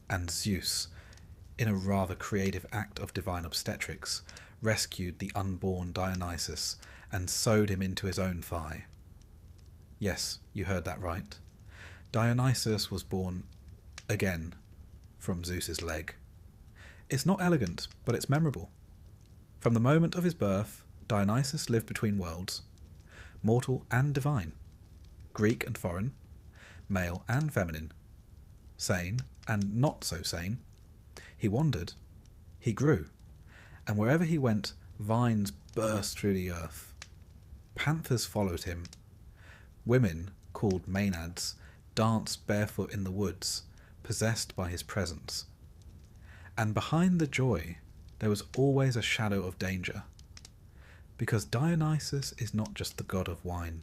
and Zeus, in a rather creative act of divine obstetrics, rescued the unborn Dionysus and sewed him into his own thigh. Yes, you heard that right. Dionysus was born again from Zeus's leg. It's not elegant, but it's memorable. From the moment of his birth, Dionysus lived between worlds, mortal and divine, Greek and foreign, male and feminine, sane and not so sane. He wandered, he grew, and wherever he went, vines burst through the earth. Panthers followed him. Women, called maenads, danced barefoot in the woods, possessed by his presence. And behind the joy, there was always a shadow of danger. Because Dionysus is not just the god of wine,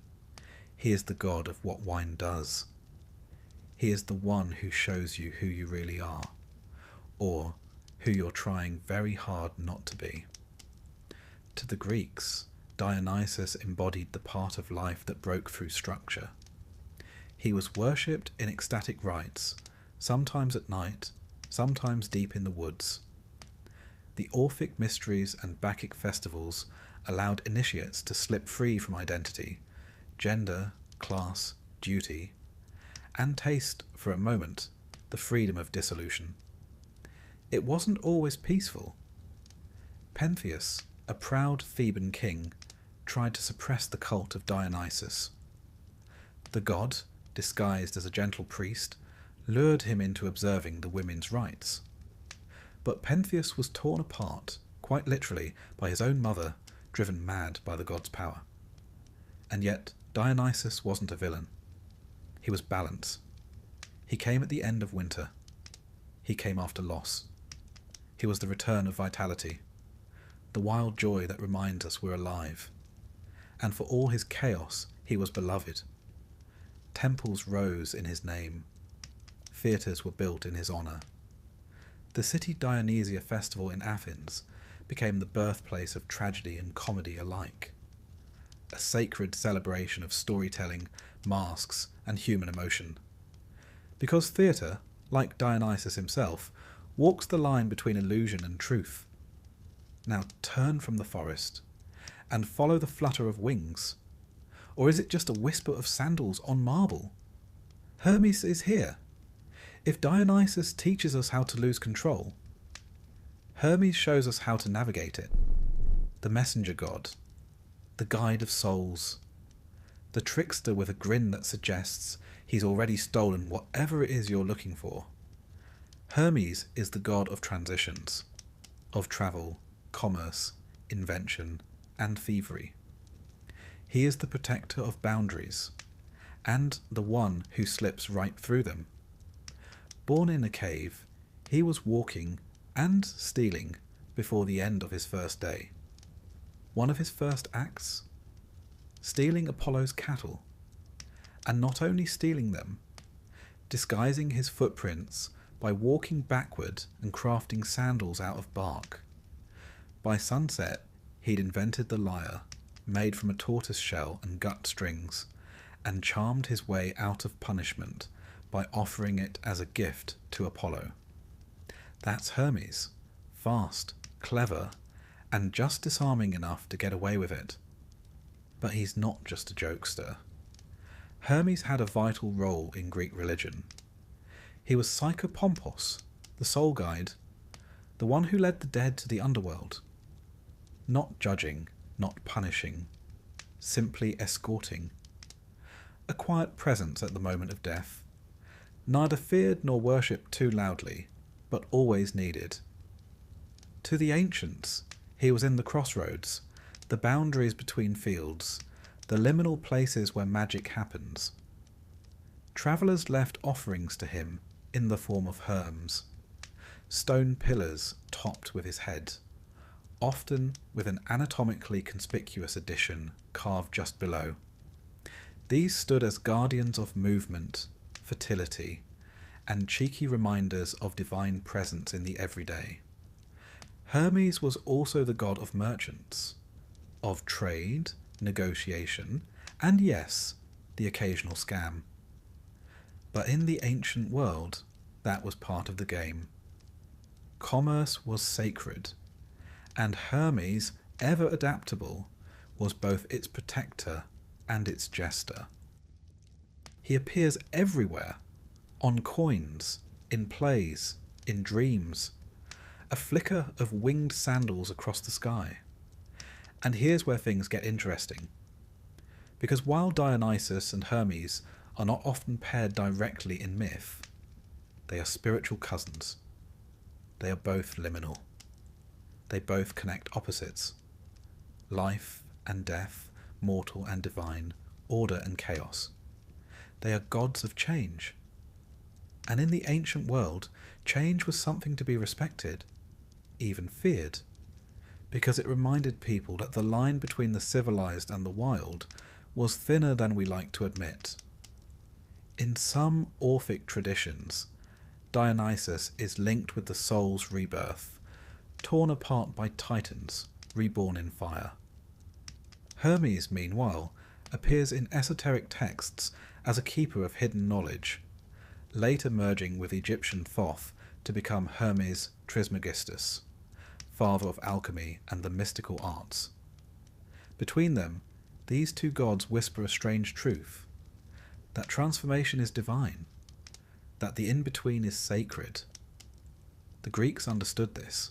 he is the god of what wine does. He is the one who shows you who you really are, or who you're trying very hard not to be. To the Greeks, Dionysus embodied the part of life that broke through structure. He was worshipped in ecstatic rites, sometimes at night, sometimes deep in the woods. The Orphic mysteries and Bacchic festivals allowed initiates to slip free from identity, gender, class, duty, and taste, for a moment, the freedom of dissolution. It wasn't always peaceful. Pentheus, a proud Theban king, tried to suppress the cult of Dionysus. The god, disguised as a gentle priest, lured him into observing the women's rites. But Pentheus was torn apart, quite literally, by his own mother, driven mad by the god's power. And yet Dionysus wasn't a villain. He was balance. He came at the end of winter. He came after loss. He was the return of vitality, the wild joy that reminds us we're alive. And for all his chaos, he was beloved. Temples rose in his name. Theatres were built in his honour. The City Dionysia festival in Athens became the birthplace of tragedy and comedy alike. a sacred celebration of storytelling, masks, and human emotion. Because theatre, like Dionysus himself, walks the line between illusion and truth. Now turn from the forest and follow the flutter of wings. Or is it just a whisper of sandals on marble? Hermes is here. If Dionysus teaches us how to lose control, Hermes shows us how to navigate it. The messenger god, the guide of souls, the trickster with a grin that suggests he's already stolen whatever it is you're looking for. Hermes is the god of transitions, of travel, commerce, invention, and thievery. He is the protector of boundaries, and the one who slips right through them. Born in a cave, he was walking and stealing before the end of his first day. One of his first acts? Stealing Apollo's cattle, and not only stealing them, disguising his footprints by walking backward and crafting sandals out of bark. By sunset, he'd invented the lyre, made from a tortoise shell and gut strings, and charmed his way out of punishment by offering it as a gift to Apollo. That's Hermes, fast, clever, and just disarming enough to get away with it. But he's not just a jokester. Hermes had a vital role in Greek religion. He was Psychopompos, the soul guide, the one who led the dead to the underworld. Not judging, not punishing, simply escorting. A quiet presence at the moment of death, neither feared nor worshipped too loudly, but always needed. To the ancients, he was in the crossroads, the boundaries between fields, the liminal places where magic happens. Travellers left offerings to him in the form of herms, stone pillars topped with his head, often with an anatomically conspicuous addition carved just below. These stood as guardians of movement, fertility, and cheeky reminders of divine presence in the everyday. Hermes was also the god of merchants, of trade, negotiation, and yes, the occasional scam. But in the ancient world, that was part of the game. Commerce was sacred, and Hermes, ever adaptable, was both its protector and its jester. He appears everywhere, on coins, in plays, in dreams, a flicker of winged sandals across the sky. And here's where things get interesting. Because while Dionysus and Hermes are not often paired directly in myth, they are spiritual cousins. They are both liminal. They both connect opposites. Life and death, mortal and divine, order and chaos. They are gods of change. And in the ancient world, change was something to be respected, even feared, because it reminded people that the line between the civilized and the wild was thinner than we like to admit. In some Orphic traditions, Dionysus is linked with the soul's rebirth, torn apart by titans, reborn in fire. Hermes, meanwhile, appears in esoteric texts as a keeper of hidden knowledge, later merging with Egyptian Thoth to become Hermes Trismegistus, father of alchemy and the mystical arts. Between them, these two gods whisper a strange truth, that transformation is divine, that the in-between is sacred. The Greeks understood this.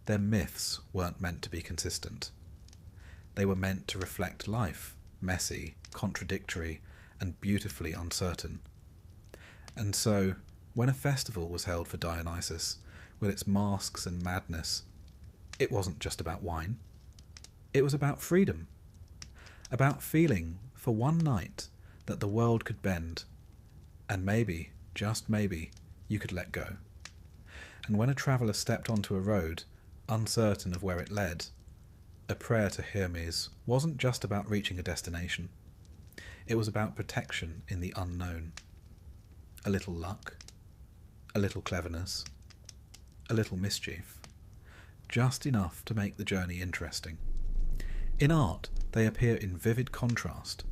Their myths weren't meant to be consistent. They were meant to reflect life, messy, contradictory, and beautifully uncertain. And so, when a festival was held for Dionysus, with its masks and madness, it wasn't just about wine. It was about freedom. About feeling, for one night, that the world could bend, and maybe, just maybe, you could let go. And when a traveller stepped onto a road, uncertain of where it led, a prayer to Hermes wasn't just about reaching a destination. It was about protection in the unknown. A little luck, a little cleverness, a little mischief, just enough to make the journey interesting. In art, they appear in vivid contrast.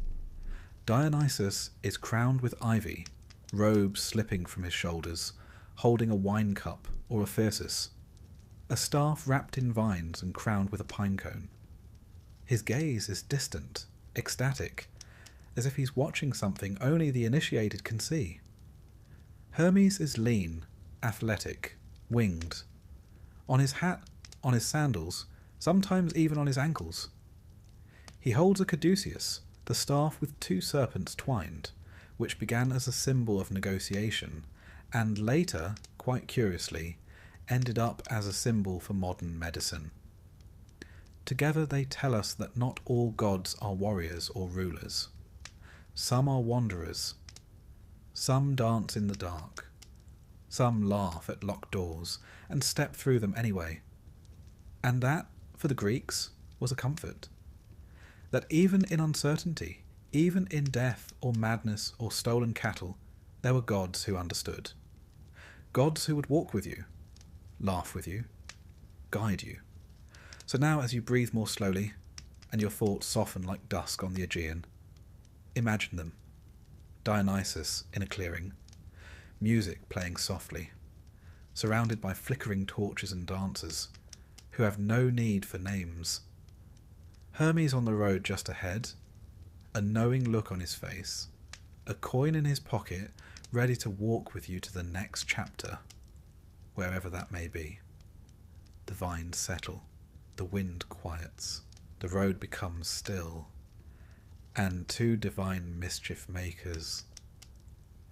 Dionysus is crowned with ivy, robes slipping from his shoulders, holding a wine cup or a thyrsus, a staff wrapped in vines and crowned with a pine cone. His gaze is distant, ecstatic, as if he's watching something only the initiated can see. Hermes is lean, athletic, winged. On his hat, on his sandals, sometimes even on his ankles. He holds a caduceus, the staff with two serpents twined, which began as a symbol of negotiation, and later, quite curiously, ended up as a symbol for modern medicine. Together they tell us that not all gods are warriors or rulers. Some are wanderers. Some dance in the dark. Some laugh at locked doors and step through them anyway. And that, for the Greeks, was a comfort. That even in uncertainty, even in death or madness or stolen cattle, there were gods who understood. Gods who would walk with you, laugh with you, guide you. So now as you breathe more slowly, and your thoughts soften like dusk on the Aegean, imagine them. Dionysus in a clearing, music playing softly, surrounded by flickering torches and dancers, who have no need for names. Hermes on the road just ahead, a knowing look on his face, a coin in his pocket, ready to walk with you to the next chapter, wherever that may be. The vines settle, the wind quiets, the road becomes still, and two divine mischief makers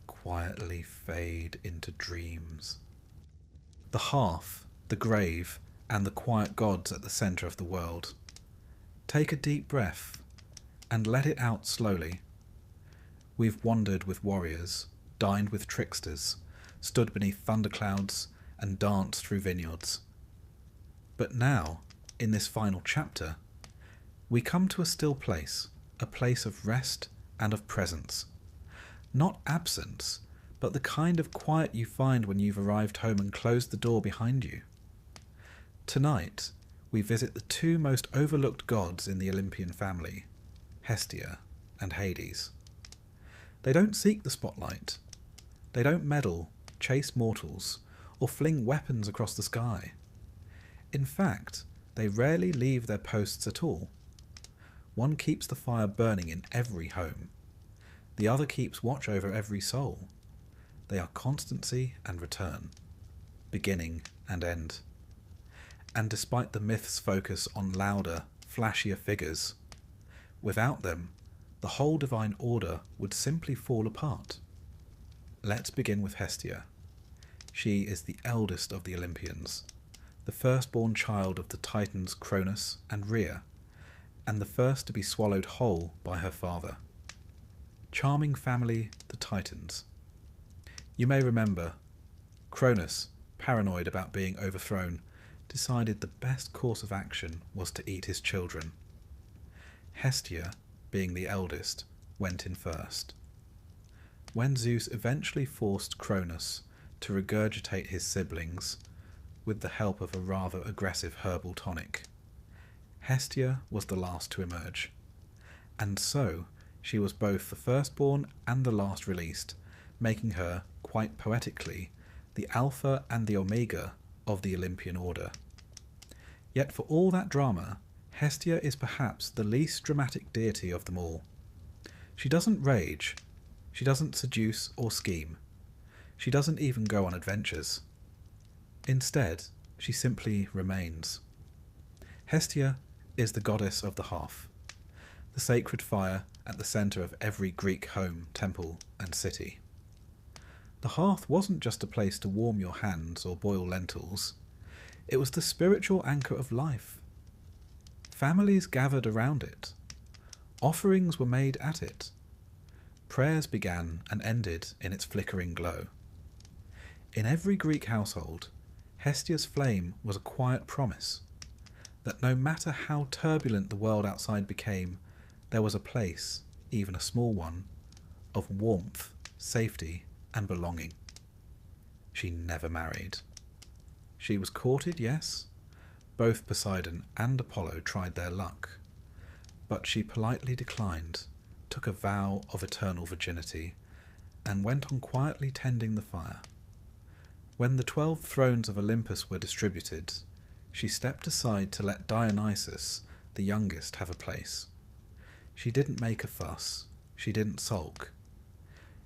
quietly fade into dreams. The hearth, the grave, and the quiet gods at the centre of the world. Take a deep breath and let it out slowly. We've wandered with warriors, dined with tricksters, stood beneath thunderclouds, and danced through vineyards. But now, in this final chapter, we come to a still place, a place of rest and of presence. Not absence, but the kind of quiet you find when you've arrived home and closed the door behind you. Tonight, we visit the two most overlooked gods in the Olympian family, Hestia and Hades. They don't seek the spotlight. They don't meddle, chase mortals, or fling weapons across the sky. In fact, they rarely leave their posts at all. One keeps the fire burning in every home. The other keeps watch over every soul. They are constancy and return, beginning and end. And despite the myth's focus on louder, flashier figures, without them, the whole divine order would simply fall apart. Let's begin with Hestia. She is the eldest of the Olympians, the firstborn child of the Titans Cronus and Rhea, and the first to be swallowed whole by her father. Charming family, the Titans. You may remember, Cronus, paranoid about being overthrown, decided the best course of action was to eat his children. Hestia, being the eldest, went in first. When Zeus eventually forced Cronus to regurgitate his siblings with the help of a rather aggressive herbal tonic, Hestia was the last to emerge, and so she was both the firstborn and the last released, making her, quite poetically, the Alpha and the Omega of the Olympian order. Yet for all that drama, Hestia is perhaps the least dramatic deity of them all. She doesn't rage, she doesn't seduce or scheme, she doesn't even go on adventures. Instead, she simply remains. Hestia is the goddess of the hearth, the sacred fire at the centre of every Greek home, temple, and city. The hearth wasn't just a place to warm your hands or boil lentils. It was the spiritual anchor of life. Families gathered around it. Offerings were made at it. Prayers began and ended in its flickering glow. In every Greek household, Hestia's flame was a quiet promise that no matter how turbulent the world outside became, there was a place, even a small one, of warmth, safety, and belonging. She never married. She was courted, yes. Both Poseidon and Apollo tried their luck. but she politely declined, took a vow of eternal virginity, and went on quietly tending the fire. When the 12 thrones of Olympus were distributed, she stepped aside to let Dionysus, the youngest, have a place. She didn't make a fuss, she didn't sulk.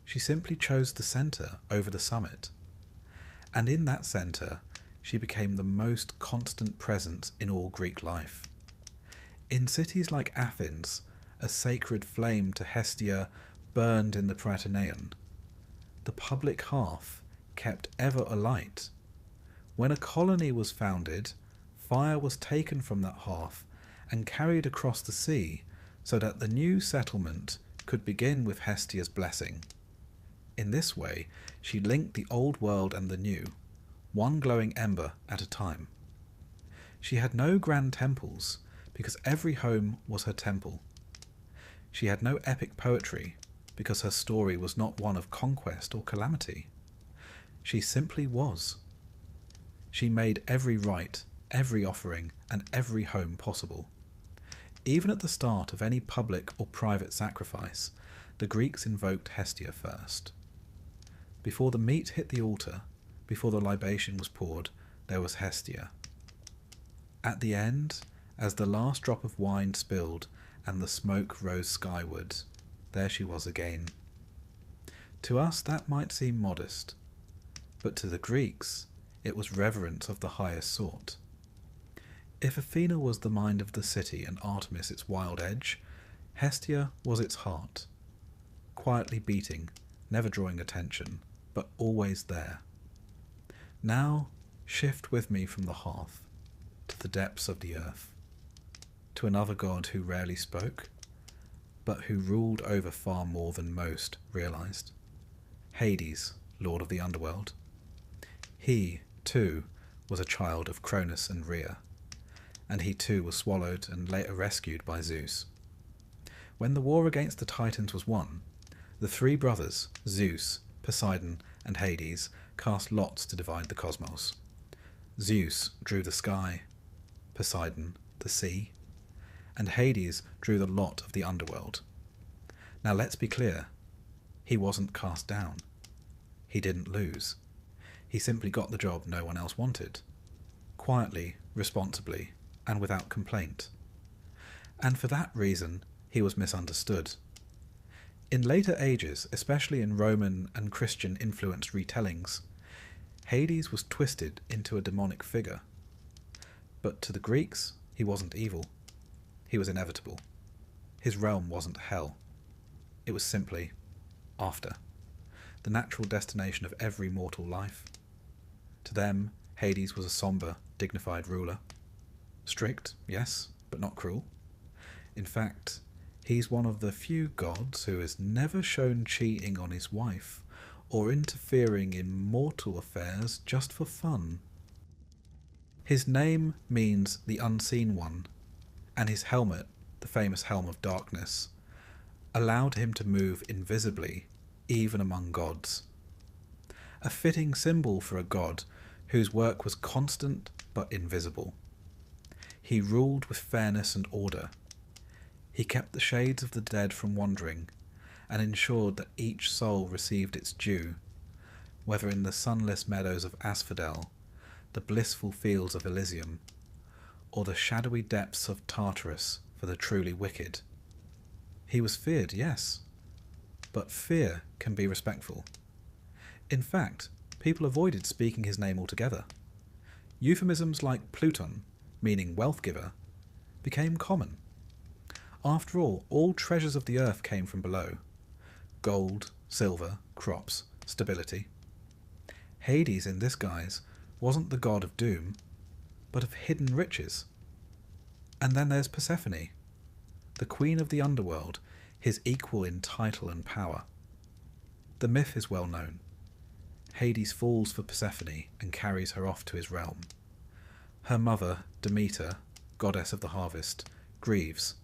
She simply chose the centre over the summit. And in that centre, she became the most constant presence in all Greek life. In cities like Athens, a sacred flame to Hestia burned in the Prytaneum. The public hearth kept ever alight. When a colony was founded, fire was taken from that hearth and carried across the sea so that the new settlement could begin with Hestia's blessing. In this way, she linked the old world and the new, one glowing ember at a time. She had no grand temples, because every home was her temple. She had no epic poetry, because her story was not one of conquest or calamity. She simply was. She made every rite, every offering, and every home possible. Even at the start of any public or private sacrifice, the Greeks invoked Hestia first. Before the meat hit the altar, before the libation was poured, there was Hestia. At the end, as the last drop of wine spilled and the smoke rose skyward, there she was again. To us that might seem modest, but to the Greeks it was reverence of the highest sort. If Athena was the mind of the city and Artemis its wild edge, Hestia was its heart, quietly beating, never drawing attention, but always there. Now shift with me from the hearth to the depths of the earth, to another god who rarely spoke, but who ruled over far more than most realized. Hades, lord of the underworld. He, too, was a child of Cronus and Rhea, and he too was swallowed and later rescued by Zeus. When the war against the Titans was won, the 3 brothers, Zeus, Poseidon, and Hades, cast lots to divide the cosmos. Zeus drew the sky, Poseidon the sea, and Hades drew the lot of the underworld. Now let's be clear, he wasn't cast down. He didn't lose. He simply got the job no one else wanted, quietly, responsibly, and without complaint. And for that reason, he was misunderstood. In later ages, especially in Roman and Christian-influenced retellings, Hades was twisted into a demonic figure. But to the Greeks, he wasn't evil. He was inevitable. His realm wasn't hell. It was simply after, the natural destination of every mortal life. To them, Hades was a somber, dignified ruler. Strict, yes, but not cruel. In fact, he's one of the few gods who is never shown cheating on his wife or interfering in mortal affairs just for fun. His name means the unseen one, and his helmet, the famous helm of darkness, allowed him to move invisibly even among gods. A fitting symbol for a god whose work was constant but invisible. He ruled with fairness and order. He kept the shades of the dead from wandering, and ensured that each soul received its due, whether in the sunless meadows of Asphodel, the blissful fields of Elysium, or the shadowy depths of Tartarus for the truly wicked. He was feared, yes, but fear can be respectful. In fact, people avoided speaking his name altogether. Euphemisms like Pluton, meaning wealth giver, became common. After all treasures of the earth came from below. Gold, silver, crops, stability. Hades, in this guise, wasn't the god of doom, but of hidden riches. And then there's Persephone, the queen of the underworld, his equal in title and power. The myth is well known. Hades falls for Persephone and carries her off to his realm. Her mother, Demeter, goddess of the harvest, grieves,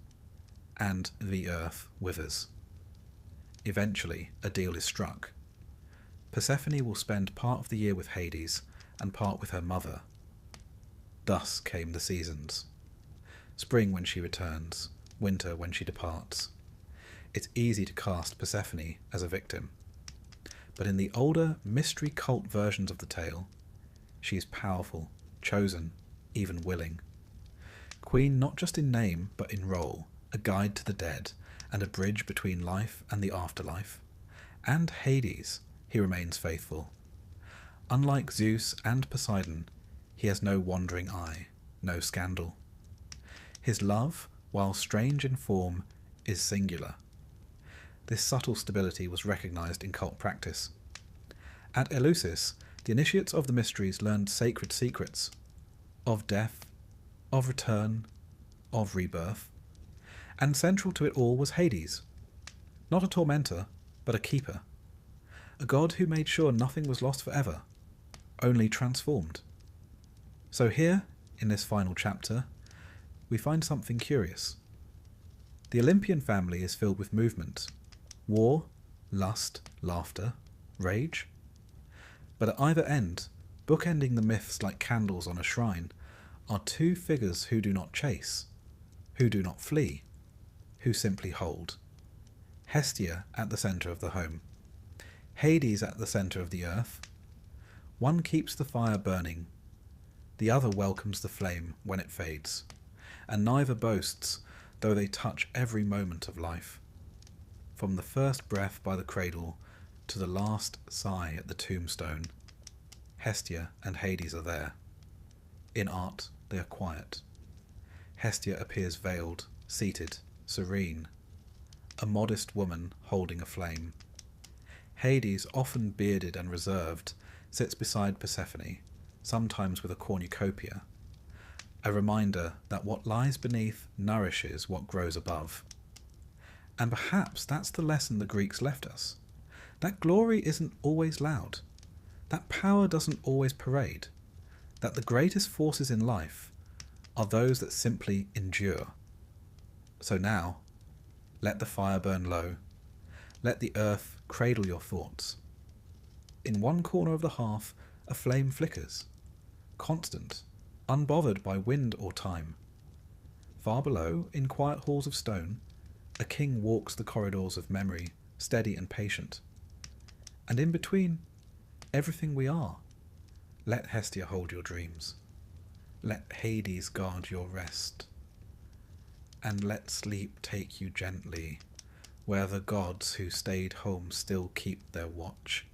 and the earth withers. Eventually, a deal is struck. Persephone will spend part of the year with Hades and part with her mother. Thus came the seasons. Spring when she returns, winter when she departs. It's easy to cast Persephone as a victim, but in the older mystery cult versions of the tale, she is powerful, chosen, even willing. Queen not just in name but in role, a guide to the dead and a bridge between life and the afterlife. And Hades, he remains faithful. Unlike Zeus and Poseidon, he has no wandering eye, no scandal. His love, while strange in form, is singular. This subtle stability was recognized in cult practice. At Eleusis, the initiates of the mysteries learned sacred secrets of death, of return, of rebirth, and central to it all was Hades, not a tormentor, but a keeper, a god who made sure nothing was lost forever, only transformed. So here, in this final chapter, we find something curious. The Olympian family is filled with movement, war, lust, laughter, rage. But at either end, bookending the myths like candles on a shrine, are two figures who do not chase, who do not flee, who simply hold. Hestia at the centre of the home, Hades at the centre of the earth. One keeps the fire burning, the other welcomes the flame when it fades, and neither boasts, though they touch every moment of life. From the first breath by the cradle to the last sigh at the tombstone, Hestia and Hades are there. In art, they are quiet. Hestia appears veiled, seated, serene, a modest woman holding a flame. Hades, often bearded and reserved, sits beside Persephone, sometimes with a cornucopia, a reminder that what lies beneath nourishes what grows above. And perhaps that's the lesson the Greeks left us. That glory isn't always loud, that power doesn't always parade, that the greatest forces in life are those that simply endure. So now, let the fire burn low, let the earth cradle your thoughts. In one corner of the hearth, a flame flickers, constant, unbothered by wind or time. Far below, in quiet halls of stone, a king walks the corridors of memory, steady and patient. And in between, everything we are. Let Hestia hold your dreams. Let Hades guard your rest. And let sleep take you gently, where the gods who stayed home still keep their watch.